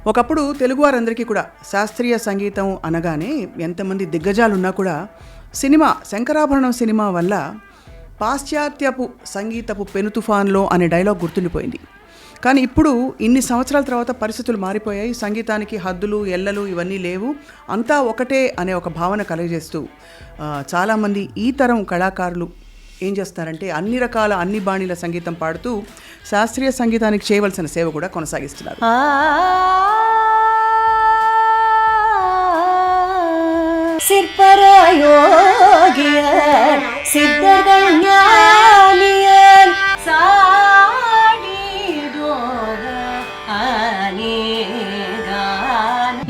ఒకప్పుడు తెలుగు వారందరికీ కూడా శాస్త్రీయ సంగీతం అనగానే ఎంతమంది దిగ్గజాలున్నా కూడా సినిమా శంకరాభరణం సినిమా వల్ల పాశ్చాత్యపు సంగీతపు పెను తుఫాన్లో అనే డైలాగ్ గుర్తుండిపోయింది. కానీ ఇప్పుడు ఇన్ని సంవత్సరాల తర్వాత పరిస్థితులు మారిపోయాయి. సంగీతానికి హద్దులు ఎల్లలు ఇవన్నీ లేవు, అంతా ఒకటే అనే ఒక భావన కలుగజేస్తూ చాలామంది ఈ తరం కళాకారులు ఏం చేస్తారంటే అన్ని రకాల అన్ని బాణీల సంగీతం పాడుతూ శాస్త్రీయ సంగీతానికి చేయవలసిన సేవ కూడా కొనసాగిస్తున్నారు.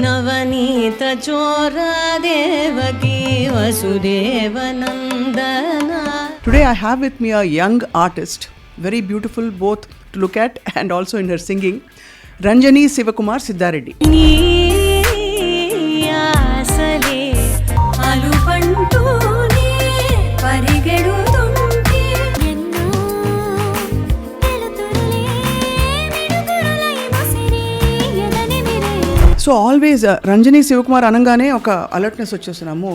నవనీత చోర Devaki వసుదేవనందన. Today I have with me a young artist, very beautiful both to look at and also in her singing, Ranjani Sivakumar Siddhareddy. So always Ranjani Sivakumar అనగానే ఒక అలర్ట్నెస్ వచ్చేస్తున్నాము.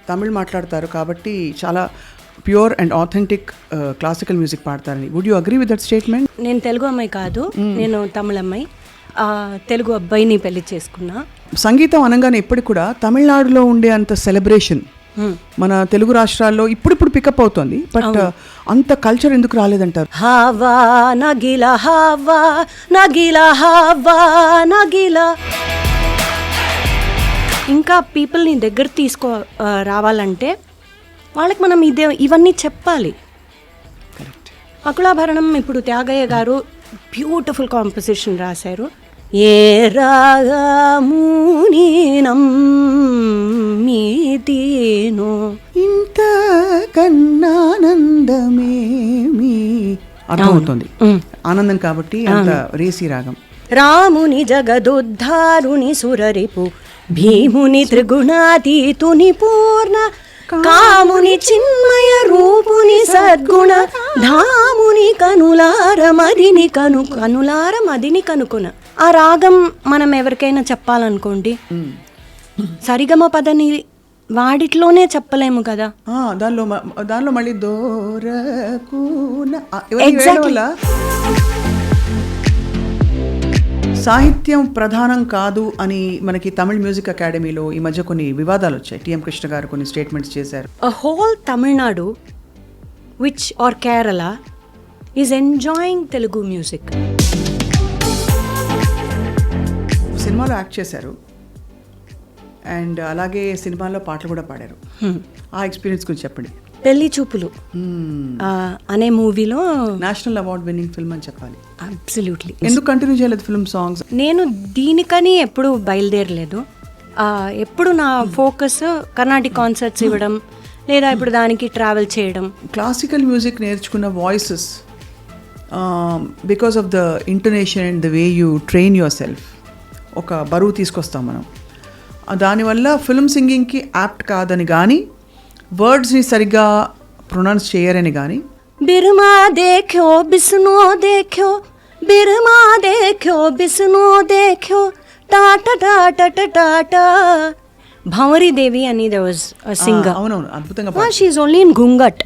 తమిళ్ మాట్లాడతారు కాబట్టి చాలా pure and authentic classical music పాడతారని. Would you agree with that statement? నేను తెలుగు అమ్మాయి కాదు, నేను తమిళ అమ్మాయి. తెలుగు అబ్బాయిని పెళ్లి చేసుకున్నా. సంగీతం అనగానే ఇప్పటికి కూడా తమిళనాడులో ఉండే అంత సెలబ్రేషన్ మన తెలుగు రాష్ట్రాల్లో ఇప్పుడు పికప్ అవుతుంది. బట్ అంత కల్చర్ ఎందుకు రాలేదంటారు? హావా నగిల హావా నగిల హావా నగిల. ఇంకా పీపుల్ని దగ్గర రావాలంటే వాళ్ళకి మనం ఇవన్నీ చెప్పాలి. అకులాభరణం ఇప్పుడు త్యాగయ్య గారు బ్యూటిఫుల్ కాంపోజిషన్ రాశారు. ఏ రాగమునీనం మీతీనో ఇంత కన్నానందమేమి అర్థమవుతుంది. ఆనందం కాబట్టి అంత రేసి రాగం. రాముని జగదుద్ధారుని సురరిపు భీముని త్రిగుణాతీతుని పూర్ణ కాముని చిన్మయ రూపుని సద్గుణ ధాముని కనులార మదిని కనుకున. ఆ రాగం మనం ఎవరికైనా చెప్పాలనుకోండి, సరిగమ పదని వాడిట్లోనే చెప్పలేము కదా. దానిలో మళ్ళీ సాహిత్యం ప్రధానం కాదు అని మనకి తమిళ్ మ్యూజిక్ అకాడమీలో ఈ మధ్య కొన్ని వివాదాలు వచ్చాయి. టిఎం కృష్ణ గారు కొన్ని స్టేట్మెంట్స్ చేశారు. Whole Tamil Nadu which are Kerala is enjoying Telugu music. సినిమాలో యాక్ట్ చేశారు అండ్ అలాగే సినిమాల్లో పాటలు కూడా పాడారు. ఆ ఎక్స్పీరియన్స్ గురించి చెప్పండి. పెళ్లి చూపులు అనే మూవీలో నేషనల్ అవార్డ్ విన్నింగ్ ఫిల్మ్ అని చెప్పాలి. అబ్సల్యూట్లీ. ఎందుకు కంటిన్యూ చేయలేదు ఫిల్మ్ సాంగ్స్? నేను దీనికని ఎప్పుడు బయలుదేరలేదు. ఎప్పుడు నా ఫోకస్ కర్ణాటిక్ కాన్సర్ట్స్ ఇవ్వడం, లేదా ఇప్పుడు దానికి ట్రావెల్ చేయడం. క్లాసికల్ మ్యూజిక్ నేర్చుకున్న voices because of the intonation and the way you train your self ఒక బరువు తీసుకొస్తాం మనం. దానివల్ల ఫిల్మ్ సింగింగ్కి యాప్ట్ కాదని కానీ, వర్డ్స్ని సరిగ్గా ప్రొనౌన్స్ చేయరని కానీ. బిర్మా దేఖ్యో బిస్నో దేఖ్యో బిర్మా దేఖ్యో బిస్నో దేఖ్యో టాట టాట టాట. భంవరి దేవి అని there was a singer. అవునవును, అద్భుతంగా. she is only in ghunghat.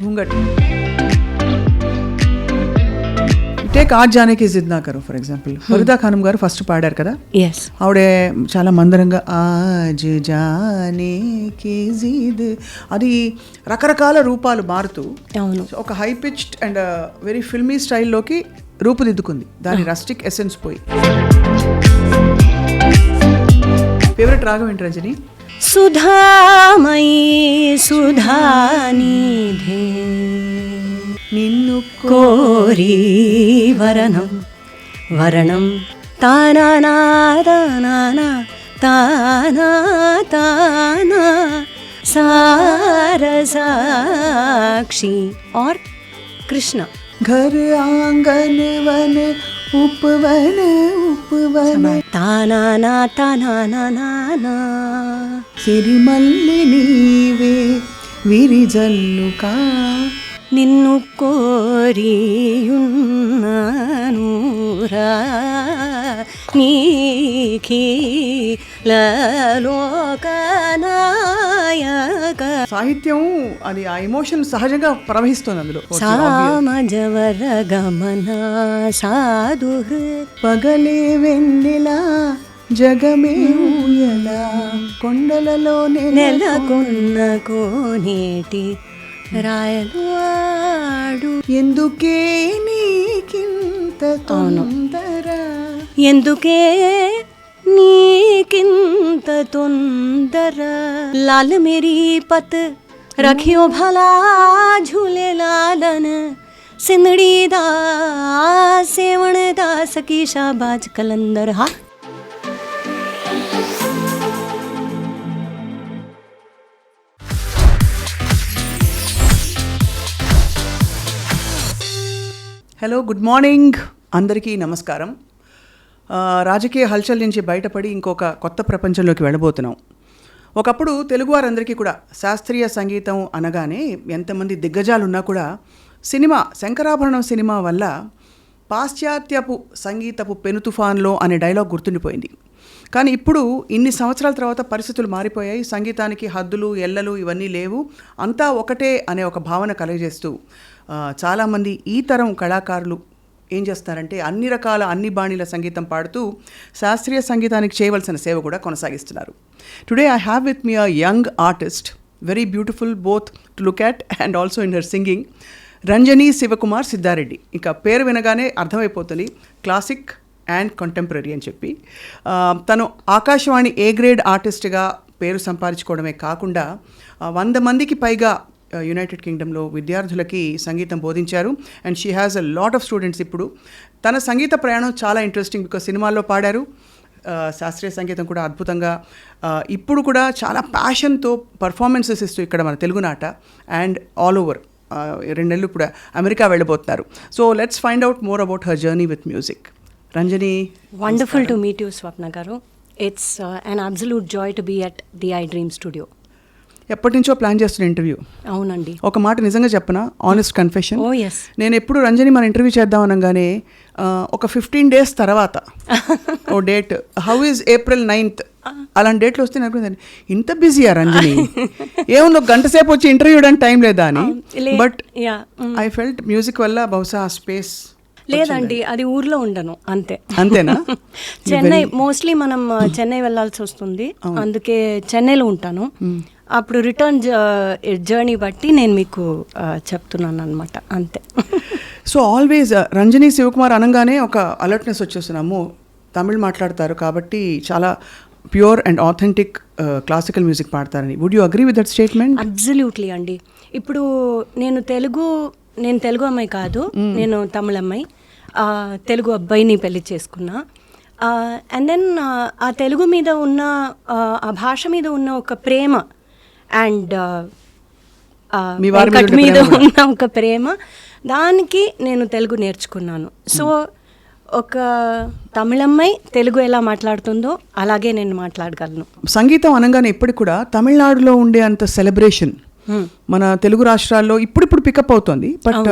టేక్ ఆజ్ జానకి జిద్ నా కరో ఫర్ ఎగ్జాంపుల్. ఫరీదా ఖానం గారు ఫస్ట్ పాడారు కదా. ఆవిడే చాలా మందరంగా ఆజ్ జానకి జిద్, అది రకరకాల రూపాలు మారుతూ ఒక high pitched and very filmy స్టైల్లోకి రూపుదిద్దుకుంది. దాని రస్టిక్ ఎసెన్స్ పోయి. ఫేవరెట్ రాగం ఏంటి రంజని? సుధామయీ సుధానిధే నిన్ను కోరి వరణం వరణం తానా తానా తానా తానా సారసాక్షి और कृष्ण. घर आंगन वन उपवन उपवन ताना ना ताना ना ना సిరిమల్లి నీవే విరిజల్లుకా నిన్ను కోరియున్నాను రా లోకనాయక. సాహిత్యం అది ఆ ఎమోషన్ సహజంగా ప్రవహిస్తుంది అందులో. సామజవర గమన సాధు పగలే వెన్నెలా జగమే ఊయలా కొండలలో నెలకొన్న కోనేటి రాయలవాడు. ఎందుకే నీకింత తొందర, ఎందుకే నీకింత తొందర. लाल मेरी पत रखियो भला झूले लालन. सिंदड़ी दा सेवण दा सकी शाबाज कलंदर. हा హలో, గుడ్ మార్నింగ్ అందరికీ నమస్కారం. రాజకీయ హల్చల్ నుంచి బయటపడి ఇంకొక కొత్త ప్రపంచంలోకి వెళ్ళబోతున్నాం. ఒకప్పుడు తెలుగువారందరికీ కూడా శాస్త్రీయ సంగీతం అనగానే ఎంతమంది దిగ్గజాలున్నా కూడా సినిమా శంకరాభరణం సినిమా వల్ల పాశ్చాత్యపు సంగీతపు పెను తుఫాన్లో అనే డైలాగ్ గుర్తుండిపోయింది. కానీ ఇప్పుడు ఇన్ని సంవత్సరాల తర్వాత పరిస్థితులు మారిపోయాయి. సంగీతానికి హద్దులు ఎల్లలు ఇవన్నీ లేవు, అంతా ఒకటే అనే ఒక భావన కలుగజేస్తూ చాలామంది ఈ తరం కళాకారులు ఏం చేస్తారంటే అన్ని రకాల అన్ని బాణీల సంగీతం పాడుతూ శాస్త్రీయ సంగీతానికి చేయవలసిన సేవ కూడా కొనసాగిస్తున్నారు. Today I have with me a young artist, very beautiful both to look at and also in her singing, Ranjani Sivakumar Siddhareddy. ఇంకా పేరు వినగానే అర్థమైపోతుంది క్లాసిక్ అండ్ కంటెంపరీ అని చెప్పి. తను ఆకాశవాణి ఏ గ్రేడ్ ఆర్టిస్ట్గా పేరు సంపాదించుకోవడమే కాకుండా 100 మందికి పైగా యునైటెడ్ కింగ్డమ్లో విద్యార్థులకి సంగీతం బోధించారు. And she has a lot of students. ఇప్పుడు తన సంగీత ప్రయాణం చాలా ఇంట్రెస్టింగ్, బికాజ్ సినిమాల్లో పాడారు, శాస్త్రీయ సంగీతం కూడా అద్భుతంగా, ఇప్పుడు కూడా చాలా ప్యాషన్తో పర్ఫార్మెన్సెస్ ఇస్తూ ఇక్కడ మన తెలుగునాట అండ్ ఆల్ ఓవర్ 2 నెలలు ఇప్పుడు అమెరికా వెళ్ళబోతున్నారు. So let's find out more about her journey with music. Ranjani, wonderful to meet you Swapna garu. It's an absolute joy to be at the I dream studio. ఎప్పటి నుంచో ప్లాన్ చేస్తున్న ఇంటర్వ్యూ. అవునండి. ఒక మాట నిజంగా చెప్పనా, ఆనెస్ట్ కన్ఫెషన్, ఓ ఎస్, నేను ఎప్పుడు రంజని మన ఇంటర్వ్యూ చేద్దాం అనగానే ఒక 15 days తర్వాత ఓ date, how is April 9th అలాంటి డేట్లు వస్తే నాకు ఇంత బిజీయా రంజని, ఏముంది ఒక గంట సేపు వచ్చి ఇంటర్వ్యూ ఇవ్వడానికి టైం లేదా అని. బట్ ఐ ఫెల్ట్ మ్యూజిక్ వల్ల బహుశా స్పేస్ లేదండి, అది ఊర్లో ఉండను అంతే. అంతేనా? చెన్నై మోస్ట్లీ మనం చెన్నై వెళ్ళాల్సి వస్తుంది, అందుకే చెన్నైలో ఉంటాను. అప్పుడు రిటర్న్ జర్నీ బట్టి నేను మీకు చెప్తున్నాను అనమాట, అంతే. సో ఆల్వేస్ రంజని శివకుమార్ అనగానే ఒక అలర్ట్నెస్ వచ్చేస్తున్నాము, తమిళ్ మాట్లాడతారు కాబట్టి చాలా pure and authentic classical music పాడతారని. Would you agree with that statement? Absolutely అండి. ఇప్పుడు నేను తెలుగు అమ్మాయి కాదు, నేను తమిళ అమ్మాయి. తెలుగు అబ్బాయిని పెళ్లి చేసుకున్నా. అండ్ దెన్ ఆ తెలుగు మీద ఉన్న ఆ భాష మీద ఉన్న ఒక ప్రేమ అండ్ మీద ఉన్న ఒక ప్రేమ, దానికి నేను తెలుగు నేర్చుకున్నాను. సో ఒక తమిళమ్మాయి తెలుగు ఎలా మాట్లాడుతుందో అలాగే నేను మాట్లాడగలను. సంగీతం అనగానే ఇప్పటికి కూడా తమిళనాడులో ఉండే అంత సెలబ్రేషన్ మన తెలుగు రాష్ట్రాల్లో ఇప్పుడు పికప్ అవుతుంది. బట్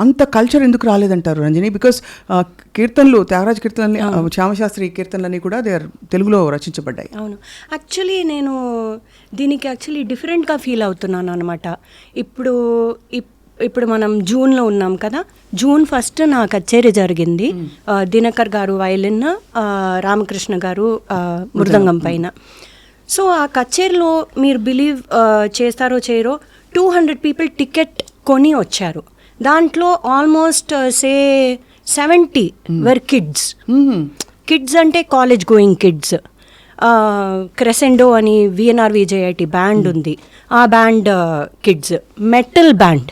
అంత కల్చర్ ఎందుకు రాలేదంటారు రంజని? బికాస్ కీర్తనలు, త్యాగరాజ కీర్తనలు, శ్యామశాస్త్రి కీర్తనలన్నీ కూడా దే ఆర్ తెలుగులో రచించబడ్డాయి. అవును, యాక్చువల్లీ నేను దీనికి డిఫరెంట్గా ఫీల్ అవుతున్నాను అనమాట. ఇప్పుడు మనం జూన్లో ఉన్నాం కదా, June 1st నా కచేరీ జరిగింది. దినకర్ గారు వయలిన్, రామకృష్ణ గారు మృదంగం పైన. సో ఆ కచేరీలో మీరు బిలీవ్ చేస్తారో చేయరో 200 people టికెట్ కొని వచ్చారు. దాంట్లో ఆల్మోస్ట్ 70 వర్ కిడ్స్ అంటే కాలేజ్ గోయింగ్ కిడ్స్. క్రెసెండో అని VNRVJIT బ్యాండ్ ఉంది, ఆ బ్యాండ్ కిడ్స్. మెటల్ బ్యాండ్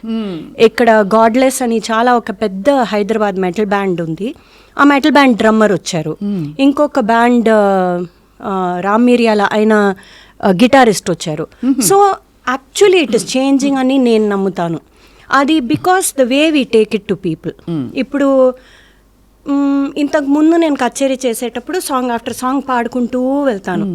ఇక్కడ గాడ్లెస్ అని చాలా ఒక పెద్ద హైదరాబాద్ మెటల్ బ్యాండ్ ఉంది, ఆ మెటల్ బ్యాండ్ డ్రమ్మర్ వచ్చారు. ఇంకొక బ్యాండ్ రామ్ మిరియాల ఆయన గిటారిస్ట్ వచ్చారు. So actually it is changing అని నేను నమ్ముతాను. అది because the way we take it to people. ఇప్పుడు ఇంతకు ముందు నేను కచేరీ చేసేటప్పుడు సాంగ్ ఆఫ్టర్ సాంగ్ పాడుకుంటూ వెళ్తాను.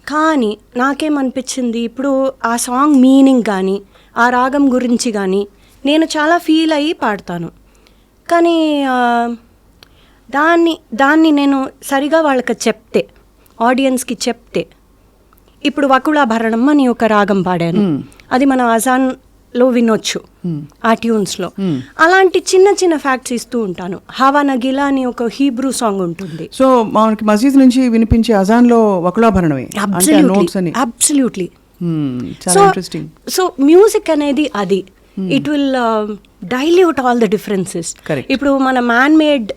కానీ నాకేమనిపించింది, ఇప్పుడు ఆ సాంగ్ మీనింగ్ కానీ ఆ రాగం గురించి కానీ నేను చాలా ఫీల్ అయ్యి పాడతాను. కానీ దాన్ని నేను సరిగా వాళ్ళకి చెప్తే, ఆడియన్స్కి చెప్తే, ఇప్పుడు వకుళాభరణం అని ఒక రాగం పాడాను, అది మన అజాన్లో వినొచ్చు ఆ ట్యూన్స్లో. అలాంటి చిన్న చిన్న ఫ్యాక్ట్స్ ఇస్తూ ఉంటాను. హవా నగిలా అని ఒక హీబ్రూ సాంగ్ ఉంటుంది. సో మనకి మస్జిద్ నుంచి వినిపించే అజాన్లో వకుళాభరణమే నోట్స్ అని. అబ్సల్యూట్లీ. చాలా ఇంట్రెస్టింగ్. సో మ్యూజిక్ అనేది అది, it will dilute all the differences. ఇప్పుడు మన మ్యాన్ మేడ్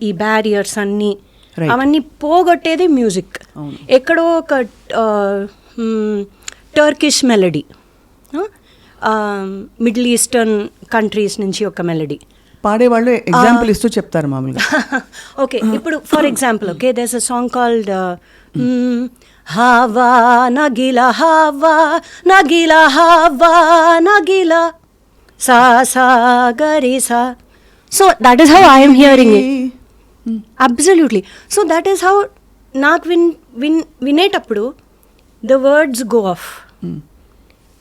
ఈ బ్యారియర్స్ అన్నీ అవన్నీ పోగొట్టేది మ్యూజిక్. ఎక్కడో ఒక Turkish melody, middle eastern countries నుంచి ఒక మెలడీ పాడేవాళ్ళు ఎగ్జాంపుల్ ఇస్తూ చెప్తారు మామూలుగా. ఓకే, ఇప్పుడు for example, okay, there's a song called Hava Nagila Hava Nagila Hava Nagila సా సా గరి సా. So that is how I am hearing it. Absolutely. So that is how నాకు వినేటప్పుడు ద వర్డ్స్ గో ఆఫ్.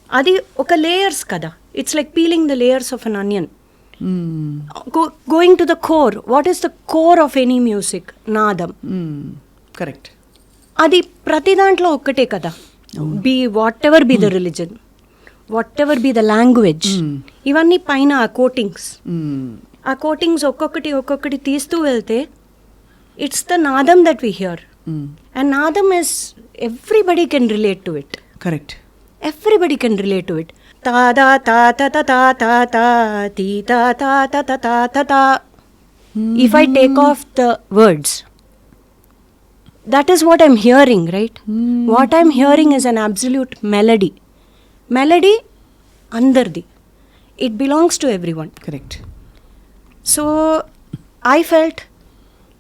అది ఒక layers కదా, it's like peeling the layers of an onion, going to the core. What is the core of any music? Nadam. Correct. అది ప్రతి దాంట్లో ఒక్కటే కదా. Be whatever be the religion, whatever be the language, ఇవన్నీ పైన ఆ coatings ఒక్కొక్కటి తీస్తూ వెళ్తే it's the nadam that we hear. And nadam is everybody can relate to it. Correct. Everybody can relate to it. తా దా తా తా తా తా తా తా తీ తా తా తా తా తా తా తా. If I take off the words, that is what I'm hearing, right? What I'm hearing is an absolute melody. Melody andardi. It belongs to everyone. Correct. So I felt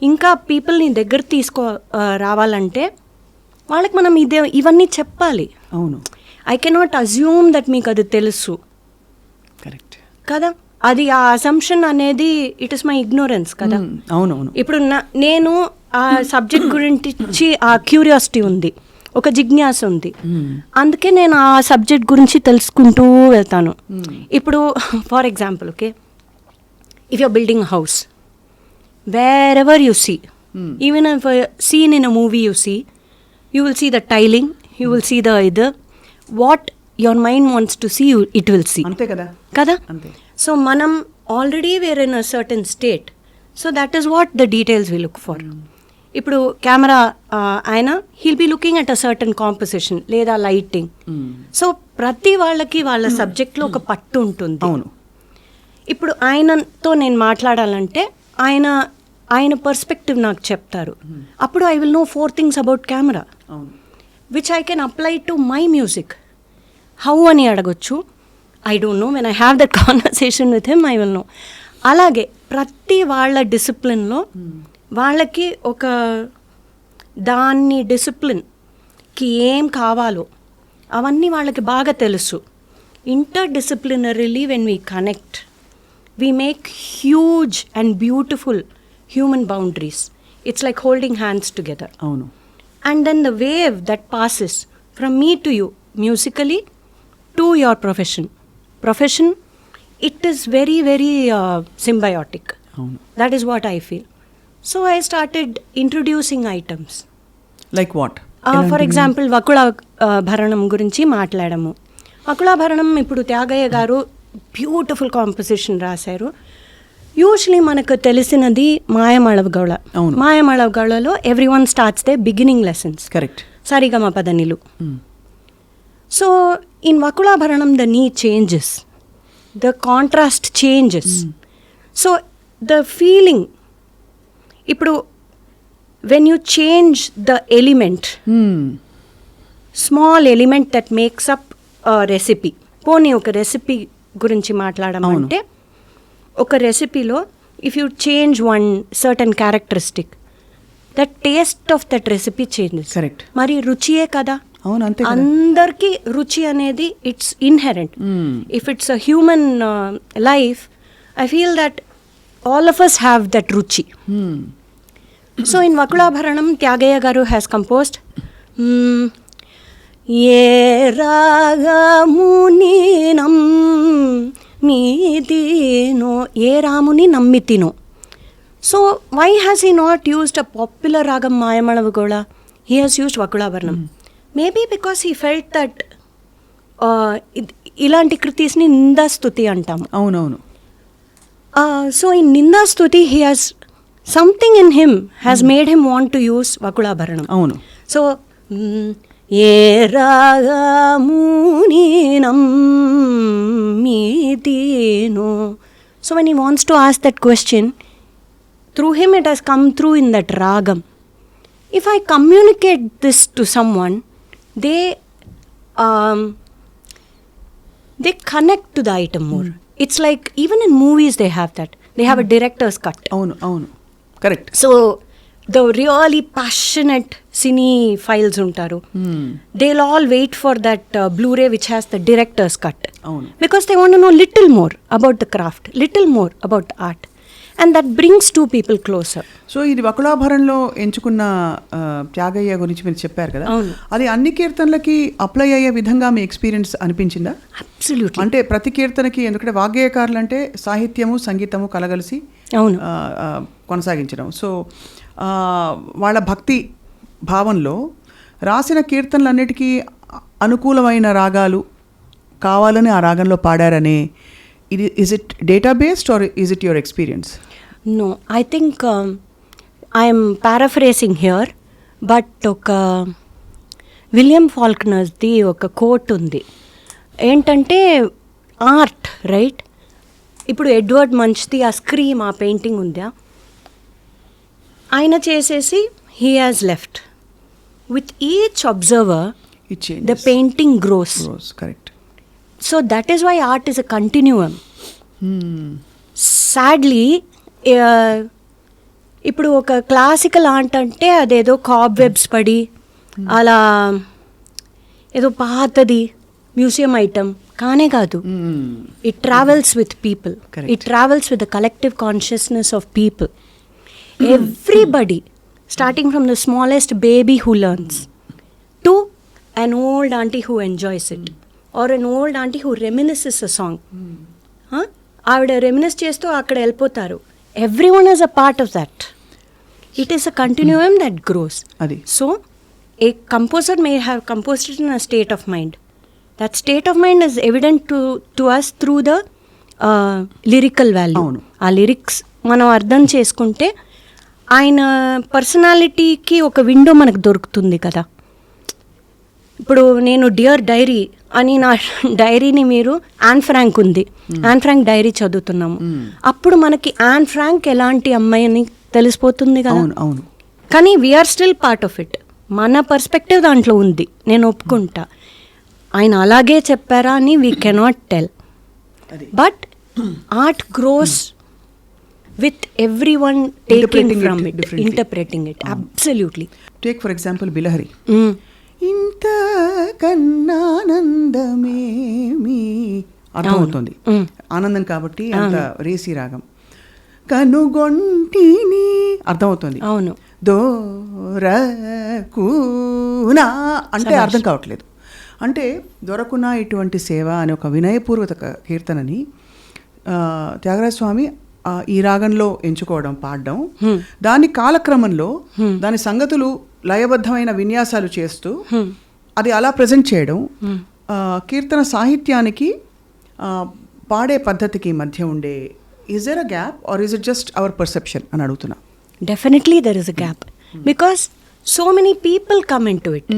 ఇంకా పీపుల్ని దగ్గర రావాలంటే వాళ్ళకి మనం ఇవన్నీ చెప్పాలి. అవును. ఐ కెనాట్ అజ్యూమ్ దట్ మీకు అది తెలుసు. కరెక్ట్ కదా. అది ఆ అసంప్షన్ అనేది ఇట్ ఇస్ మై ఇగ్నోరెన్స్ కదా. అవునవును. ఇప్పుడు నేను ఆ సబ్జెక్ట్ గురించి ఆ క్యూరియాసిటీ ఉంది, ఒక జిజ్ఞాస ఉంది, అందుకే నేను ఆ సబ్జెక్ట్ గురించి తెలుసుకుంటూ వెళ్తాను. ఇప్పుడు for example, okay, if you're building house, wherever you see, even if scene in a movie you see, you will see the tiling, you will see the what your mind wants to see, it will see. అంతే కదా కదా. అంతే. So మనం already we're in a certain state, so that is what the details we look for. ఇప్పుడు camera ఆయన he'll be looking at a certain composition లేదా lighting. So ప్రతి వాళ్ళకి వాళ్ళ సబ్జెక్ట్లో ఒక పట్టు ఉంటుంది. అవును. ఇప్పుడు ఆయనతో నేను మాట్లాడాలంటే ఆయన పర్స్పెక్టివ్ నాకు చెప్తారు. అప్పుడు I will know 4 things about camera which I can apply to my music. How అని అడగొచ్చు. I don't know. When I have that conversation with him I will know. అలాగే ప్రతి వాళ్ళ డిసిప్లిన్లో వాళ్ళకి ఒక దాన్ని డిసిప్లిన్కి ఏం కావాలో అవన్నీ వాళ్ళకి బాగా తెలుసు. Interdisciplinarily when we connect, we make huge and beautiful human boundaries. It's like holding hands together. అవును. And then the wave that passes from me to you musically to your profession, it is very, very symbiotic. That is what I feel. So I started introducing items. Like what? For example, Vakula Bharanam gurinchi మాట్లాడము. Vakula Bharanam ఇప్పుడు త్యాగయ్య గారు beautiful composition రాశారు. Usually మనకు తెలిసినది మాయమళవగౌళ. మాయమళవగౌళలో every one starts the beginning lessons. Correct. సరిగమ పదనిలు. So in Vakulabharanam the ni changes, the contrast changes. So the feeling, ఇప్పుడు when you change the element, small element that makes up recipe. పోనీ ఒక recipe గురించి మాట్లాడమంటే, ఒక రెసిపీలో if you change one certain characteristic, the taste of that recipe changes. Correct. మరి రుచియే కదా. అవును, అంతే. అందరికీ రుచి అనేది it's inherent. If it's a human life, I feel that all of us have that ruchi. So in Vakulabharanam Tyagayya garu has composed ఏ రాగముని నమ్మితినో, ఏ రాముని నమ్మితినో, So why has he not used a popular ragam Mayamalavugola? He has used Vakulabharanam. Maybe because he felt that ఇలాంటి కృతిస్ని నిందాస్తుతి అంటాము. అవునవును. So in నిందాస్తుతి he has something in him has made him want to use Vakulabharanam. అవును. So A రాగమునినం మీతీనో. So when he wants to ask that question, through him it has come through in that ragam. If I communicate this to someone, they connect to the item more. It's like even in movies they have that. They have a director's cut. అవును అవును correct. So the really passionate cinephiles ఉంటారు, they'll all wait for that Blu-ray which has the director's cut. అవును. Because they want to know little more about the craft, little more about the art. And that brings two people closer. So ఇది వకులాభరణంలో ఎంచుకున్న త్యాగయ్య గురించి మీరు చెప్పారు కదా, అది అన్ని కీర్తనలకి apply అయ్యే విధంగా మీ ఎక్స్పీరియన్స్ అనిపించిందా? అబ్సల్యూట్లీ. అంటే ప్రతి కీర్తనకి, ఎందుకంటే వాగ్గేయకారులు అంటే సాహిత్యము సంగీతము కలగలిసి కొనసాగించడం. సో వాళ్ళ భక్తి భావంలో రాసిన కీర్తనలన్నిటికీ అనుకూలమైన రాగాలు కావాలని ఆ రాగంలో పాడారనే, ఇది is it data based or is it your experience? No, I think I am paraphrasing here, but ఒక విలియం ఫాల్క్నర్ది ఒక కోట్ ఉంది. ఏంటంటే ఆర్ట్ రైట్, ఇప్పుడు ఎడ్వర్డ్ మంచ్ది ఆ స్క్రీమ్ ఆ పెయింటింగ్ ఉందా, ఆయన చేసేసి he has left. With each observer the painting grows. Correct. So that is why art is a continuum. Sadly ఇప్పుడు ఒక క్లాసికల్ ఆర్ట్ అంటే అదేదో కాబ్ వెబ్స్ పడి అలా ఏదో పాతది మ్యూజియం ఐటమ్ కానే కాదు. It travels with people, it travels with the collective consciousness of people. Everybody starting from the smallest baby who learns to an old auntie who enjoys it, or an old auntie who reminisces a song. ఆవిడ రెమినిస్ చేస్తూ అక్కడ వెళ్ళిపోతారు. Everyone is a part of that. It is a continuum that grows. So a composer may have composed it in a state of mind. That state of mind is evident to us through the lyrical value. ఆ lyrics మనం అర్థం చేసుకుంటే ఆయన పర్సనాలిటీకి ఒక window మనకు దొరుకుతుంది కదా. ఇప్పుడు నేను డియర్ డైరీ అని, నా డైరీని మీరు యాన్ ఫ్రాంక్ ఉంది, యాన్ ఫ్రాంక్ డైరీ చదువుతున్నాము, అప్పుడు మనకి యాన్ ఫ్రాంక్ ఎలాంటి అమ్మాయి అని తెలిసిపోతుంది కదా. కానీ we're still part of it. మన పర్స్పెక్టివ్ దాంట్లో ఉంది, నేను ఒప్పుకుంటా. ఆయన అలాగే చెప్పారా అని we cannot tell. But art grows with everyone taking from it, interpreting it. Absolutely. Take for example Bilahari. ఇంత కన్నానందమేమి అర్థమవుతుంది, ఆనందం కాబట్టి అంత రేసి రాగం. కనుగొంటిని అర్థమవుతుంది, అవును. దొరకునా అంటే అర్థం కావట్లేదు. అంటే దొరకునా ఇటువంటి సేవ అనే ఒక వినయపూర్వక కీర్తనని త్యాగరాజ స్వామి ఈ రాగంలో ఎంచుకోవడం, పాడడం, దాని కాలక్రమంలో దాని సంగతులు లయబద్ధమైన విన్యాసాలు చేస్తూ అది అలా ప్రజెంట్ చేయడం, కీర్తన సాహిత్యానికి పాడే పద్ధతికి మధ్య ఉండే is there a gap or is it just our perception అని అడుగుతున్నా. Definitely there is a gap because so many people come into it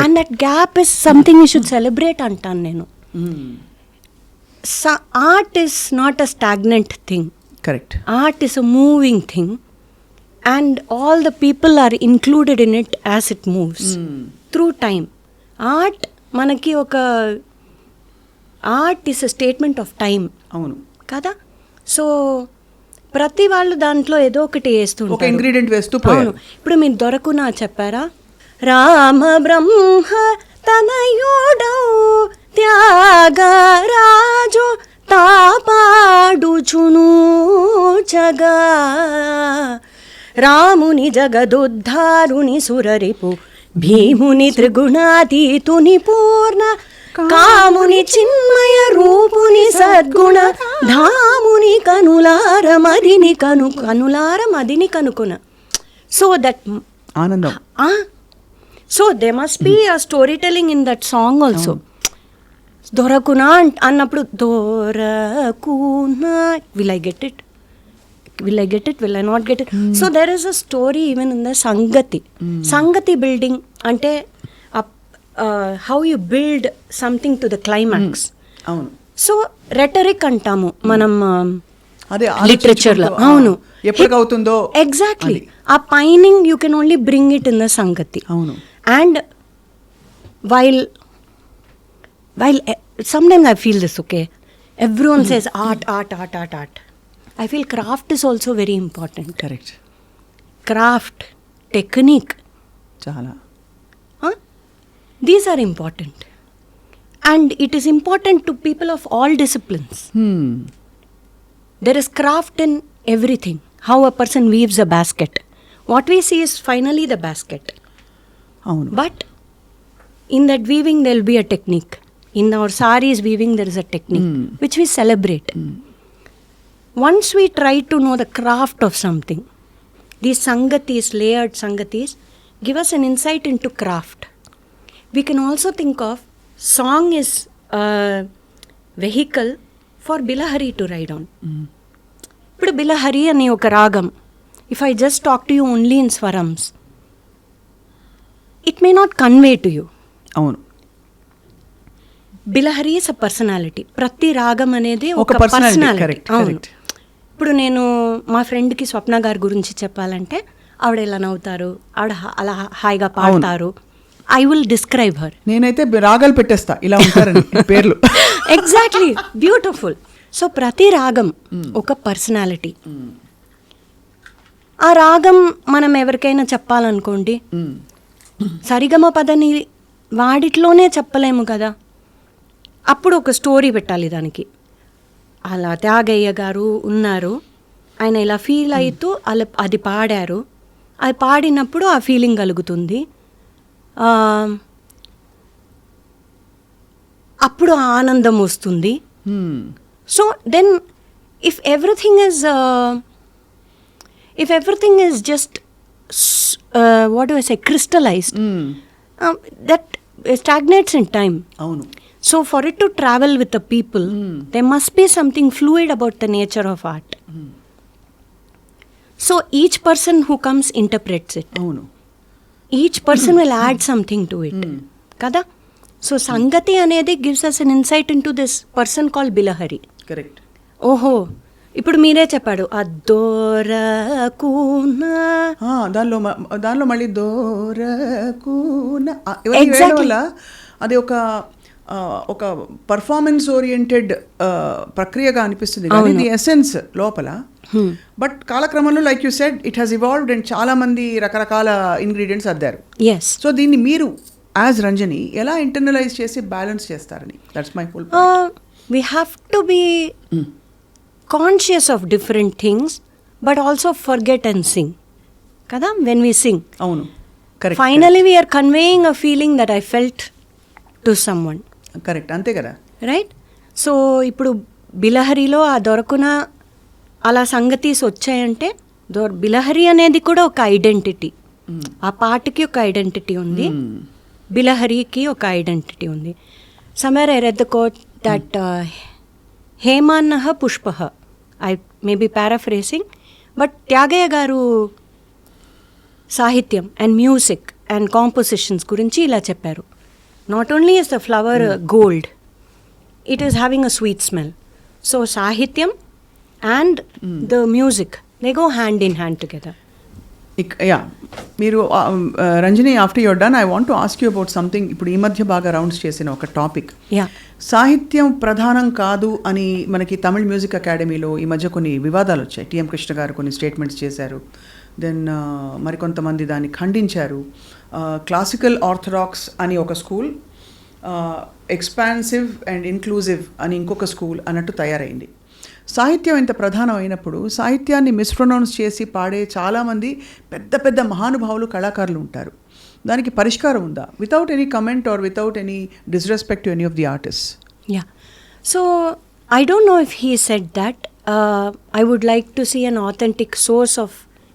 and that gap is something we should celebrate అంటాను నేను. Art is not a stagnant thing. Correct. Art is a moving thing and all the people are included in it as it moves through time. Art manaki oka art is a statement of time. Avunu kada. So ప్రతి వాళ్ళు దాంట్లో ఏదో ఒకటి వేస్తుంటారు, ఒక ingredient వేస్తూ పోయారు. ఇప్పుడు మీరు దొరకునా చెప్పారా, రామ బ్రహ్మ తనయుడౌ త్యాగరాజు తాపాడుచును చగా రాముని జగదుద్ధారుని సురరిపు భీముని త్రిగుణాతీతుని పూర్ణ కాముని చిన్మయ రూపుని సద్గుణ ధాముని కనులార మదిని కనుకున. సో దట్ ఆనందం. So they must be a story telling in that song also. దొరకునా అన్నప్పుడు దొరకునా, will I get it, will I get it, will I not get it? So there is a story even in the Sangati building, ante how you build something to the climax. అవును. So rhetoric అంటాము మనం అదే literature లో. అవును, ఎప్పటికవుతుందో exactly. ఆ pining you can only bring it in the సంగతి. అవును. And while sometimes I feel this, okay, everyone says art. I feel craft is also very important. Correct. Craft, technique. Chala. These are important. And it is important to people of all disciplines. There is craft in everything. How a person weaves a basket. What we see is finally the basket. Avunu. But in that weaving there will be a technique. In our saris weaving there is a technique which we celebrate. Once we try to know the craft of something, these sangatis, layered sangatis, give us an insight into craft. We can also think of song is a vehicle for Bilahari to ride on. But Bilahari ane oka ragam, if I just talk to you only in swarams, it may not convey to you. Avunu. Bilahari is a personality. Prati ragam anedi oka personality. Correct. ఇప్పుడు నేను మా ఫ్రెండ్కి స్వప్న గారి గురించి చెప్పాలంటే ఆవిడ ఇలా నవ్వుతారు, ఆవిడ అలా హాయిగా పాడతారు. I will describe her. నేనైతే రాగాలు పెట్టేస్తా ఇలా ఉంటారని పేర్లు. Exactly, beautiful. సో ప్రతి రాగం ఒక పర్సనాలిటీ. ఆ రాగం మనం ఎవరికైనా చెప్పాలనుకోండి, సరిగమ పదని వాడిట్లోనే చెప్పలేము కదా, అప్పుడు ఒక స్టోరీ పెట్టాలి దానికి. అలా త్యాగయ్య గారు ఉన్నారు, ఆయన ఇలా ఫీల్ అవుతూ అది పాడారు, అది పాడినప్పుడు ఆ ఫీలింగ్ కలుగుతుంది, అప్పుడు ఆనందం వస్తుంది. So then if everything is just what do I say crystallized, that stagnates in time. అవును. So for it to travel with the people, there must be something fluid about the nature of art. So each person who comes interprets it. Avunu. Each person will add something to it. Kada? So Sangati anedi gives us an insight into this person called Bilahari. Correct. ఓహో, ఇప్పుడు మీరే చెప్పాడు అద్దోరకునా, దానిలో మళ్ళీ దోరకునా Exactly. అది ఒక performance oriented ప్రక్రియగా అనిపిస్తుంది కానీ ఇది ఎసెన్స్ లోపల. బట్ కాలక్రమంలో like you said it has evolved and చాలా మంది రకరకాల ఇంగ్రీడియంట్స్ అద్దారు. సో దీన్ని మీరు యాజ్ రంజని ఎలా ఇంటర్నలైజ్ చేసి బ్యాలెన్స్ చేస్తారని, that's my full point. We have to be conscious of different things but also forget and sing కదా వెన్ వీ సింగ్. అవును, correct. Finally we're conveying a feeling that I felt to someone. Correct, అంతే కదా. Right. So ఇప్పుడు బిలహరిలో ఆ దొరకున అలా సంగతీస్ వచ్చాయంటే బిలహరి అనేది కూడా ఒక ఐడెంటిటీ. ఆ పాటకి ఒక ఐడెంటిటీ ఉంది, బిలహరికి ఒక ఐడెంటిటీ ఉంది. Somewhere I read the quote that హేమాన్నః పుష్పః, I may be paraphrasing, but Tyagayya garu సాహిత్యం అండ్ మ్యూజిక్ అండ్ కాంపోజిషన్స్ గురించి ఇలా చెప్పారు. Not only is the flower gold, it is having a sweet smell. So Sahityam and the music, they go hand in hand together. మీరు Ranjani, after your done I want to ask you about something. ఇప్పుడు ఈ మధ్య బాగా rounds చేసిన ఒక topic, సాహిత్యం ప్రధానం కాదు అని మనకి తమిళ్ మ్యూజిక్ అకాడమీలో ఈ మధ్య కొన్ని వివాదాలు వచ్చాయి. టిఎం కృష్ణ గారు కొన్ని స్టేట్మెంట్స్ చేశారు, దెన్ మరికొంతమంది దాన్ని ఖండించారు. క్లాసికల్ ఆర్థడాక్స్ అని ఒక స్కూల్, ఎక్స్పాన్సివ్ అండ్ ఇన్క్లూజివ్ అని ఇంకొక స్కూల్ అన్నట్టు తయారైంది. సాహిత్యం ఇంత ప్రధానం అయినప్పుడు సాహిత్యాన్ని మిస్ప్రొనౌన్స్ చేసి పాడే చాలామంది పెద్ద పెద్ద మహానుభావులు, కళాకారులు ఉంటారు. దానికి పరిష్కారం ఉందా, without any comment are without any disrespect to any of the artist? Yeah. So I don't know if he said that. I would like to see an authentic source of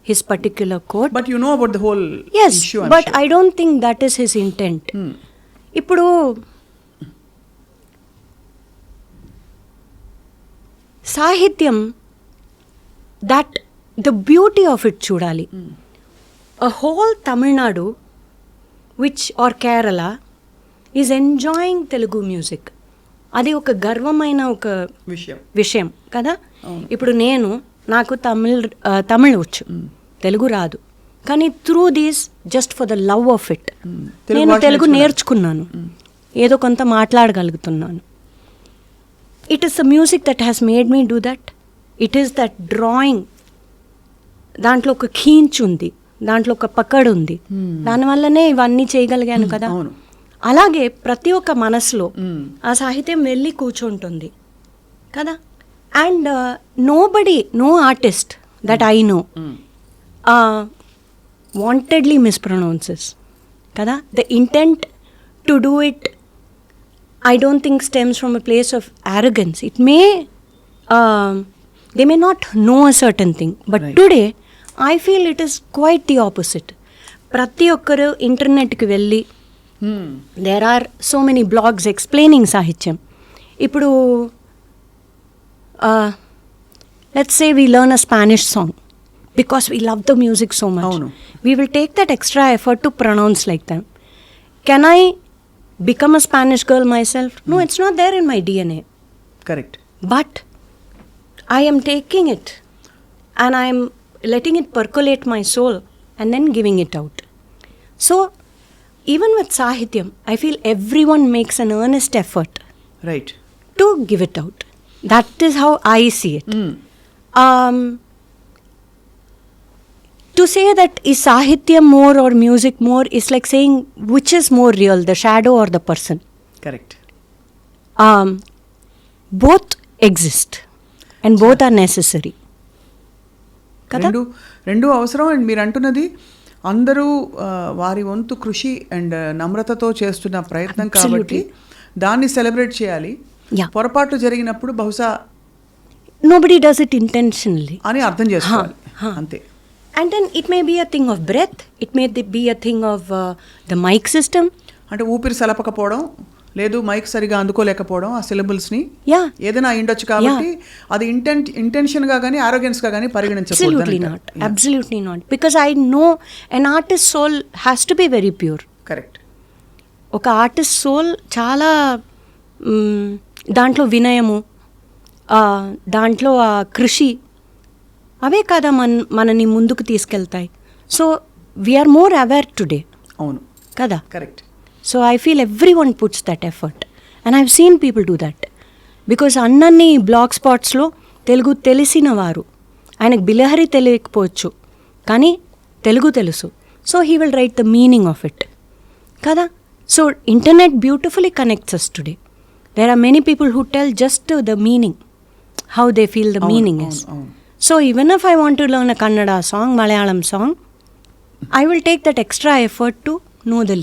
his particular quote. But you know about the whole Yes, issue, I'm but sure. I don't think that is his intent. ఇప్పుడు సాహిత్యం, that the beauty of it చూడాలి. A whole Tamil Nadu, which or Kerala, is enjoying Telugu music. అది ఒక గర్వమైన ఒక విషయం కదా. ఇప్పుడు నాకు తమిళ్ వచ్చు, తెలుగు రాదు, కానీ through these just for the love of it నేను తెలుగు నేర్చుకున్నాను, ఏదో కొంత మాట్లాడగలుగుతున్నాను. It is the music that has made me do that. It is that drawing, దాంట్లో ఒక ఖీంచ్ ఉంది, దాంట్లో ఒక పకడ్ ఉంది, దానివల్లనే ఇవన్నీ చేయగలిగాను కదా. అలాగే ప్రతి ఒక్క మనసులో ఆ సాహిత్యం వెళ్ళి కూర్చుంటుంది కదా. And no artist that I know wantedly mispronounces కదా. The intent to do it I don't think stems from a place of arrogance. It may, they may not know a certain thing. But right. Today, I feel it is quite the opposite. Prati okkaru internet ki velli, there are so many blogs explaining Sahityam. Ippudu, let's say we learn a Spanish song because we love the music so much. Oh, no. We will take that extra effort to pronounce like them. Can I become a Spanish girl myself? No, it's not there in my DNA. Correct. But I am taking it and I am letting it percolate my soul and then giving it out. So even with Sahityam, I feel everyone makes an earnest effort, right, to give it out. That is how I see it. To say that is Sahityam more or music more is like saying which is more real, the shadow or the person. Correct. Both exist and both are necessary. కదా, రెండు అవసరం. And మీరు అంటున్నది అందరూ వారి వంతు కృషి and నమ్రతతో చేస్తున్న ప్రయత్నం కాబట్టి దాన్ని సెలబ్రేట్ చేయాలి. పొరపాటు జరిగినప్పుడు బహుశా nobody does it intentionally అని అర్థం చేసుకోవాలి, అంతే. And then it may be a thing of breath, it may be a thing of the mic system. అంటే ఊపిరి సలపకపోవడం, లేదు మైక్ సరిగా అందుకోలేకపోవడం, ఆ సిలబుల్స్ని ఏదైనా అయ్యుండొచ్చు. కాబట్టి అది ఇంటెన్షన్గా కానీ ఆరోగెన్స్గా కానీ పరిగణించకూడదు. Absolutely not. Because I know an artist's soul has to be very pure. Correct. ఒక ఆర్టిస్ట్ సోల్ చాలా దాంట్లో వినయము, దాంట్లో ఆ కృషి, అవే కదా మనని ముందుకు తీసుకెళ్తాయి. So we're more aware today. అవును కదా. Correct. So I feel every one puts that effort and I have seen people do that. Because అన్నీ బ్లాగ్ స్పాట్స్లో తెలుగు తెలిసిన వారు, ఆయనకు బిలహరి తెలియకపోవచ్చు కానీ తెలుగు తెలుసు. So he will write the meaning of it కదా. So internet beautifully connects us today. There are many people who tell just the meaning, how they feel the meaning is. So even if I want to learn a Kannada song, Malayalam song, I will take that extra effort to know the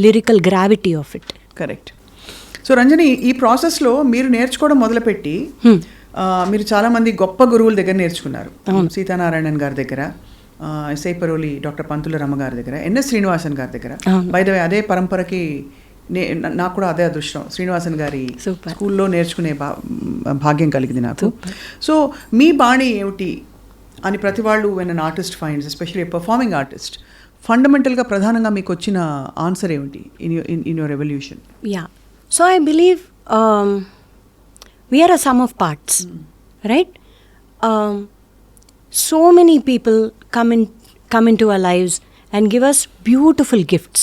lyrical gravity of it. Correct. So Ranjani, ఈ ప్రాసెస్లో మీరు నేర్చుకోవడం మొదలుపెట్టి మీరు చాలామంది గొప్ప గురువుల దగ్గర నేర్చుకున్నారు. సీతానారాయణన్ గారి దగ్గర, సైపరోలి డాక్టర్ పంతుల రమ గారి దగ్గర, ఎన్ఎస్ శ్రీనివాసన్ గారి దగ్గర. బై ద వే అదే పరంపరకి నాకు కూడా అదే అదృష్టం, శ్రీనివాసన్ గారి స్కూల్లో నేర్చుకునే భాగ్యం కలిగింది నాకు. సో మీ బాణి ఏమిటి అని ప్రతి వాళ్ళు when an artist finds, especially performing artist, ఫండమెంటల్గా ప్రధానంగా మీకు వచ్చిన ఆన్సర్ ఏమిటి in your evolution? So I believe we're a sum of parts, right? So many people come into our lives and give us beautiful gifts,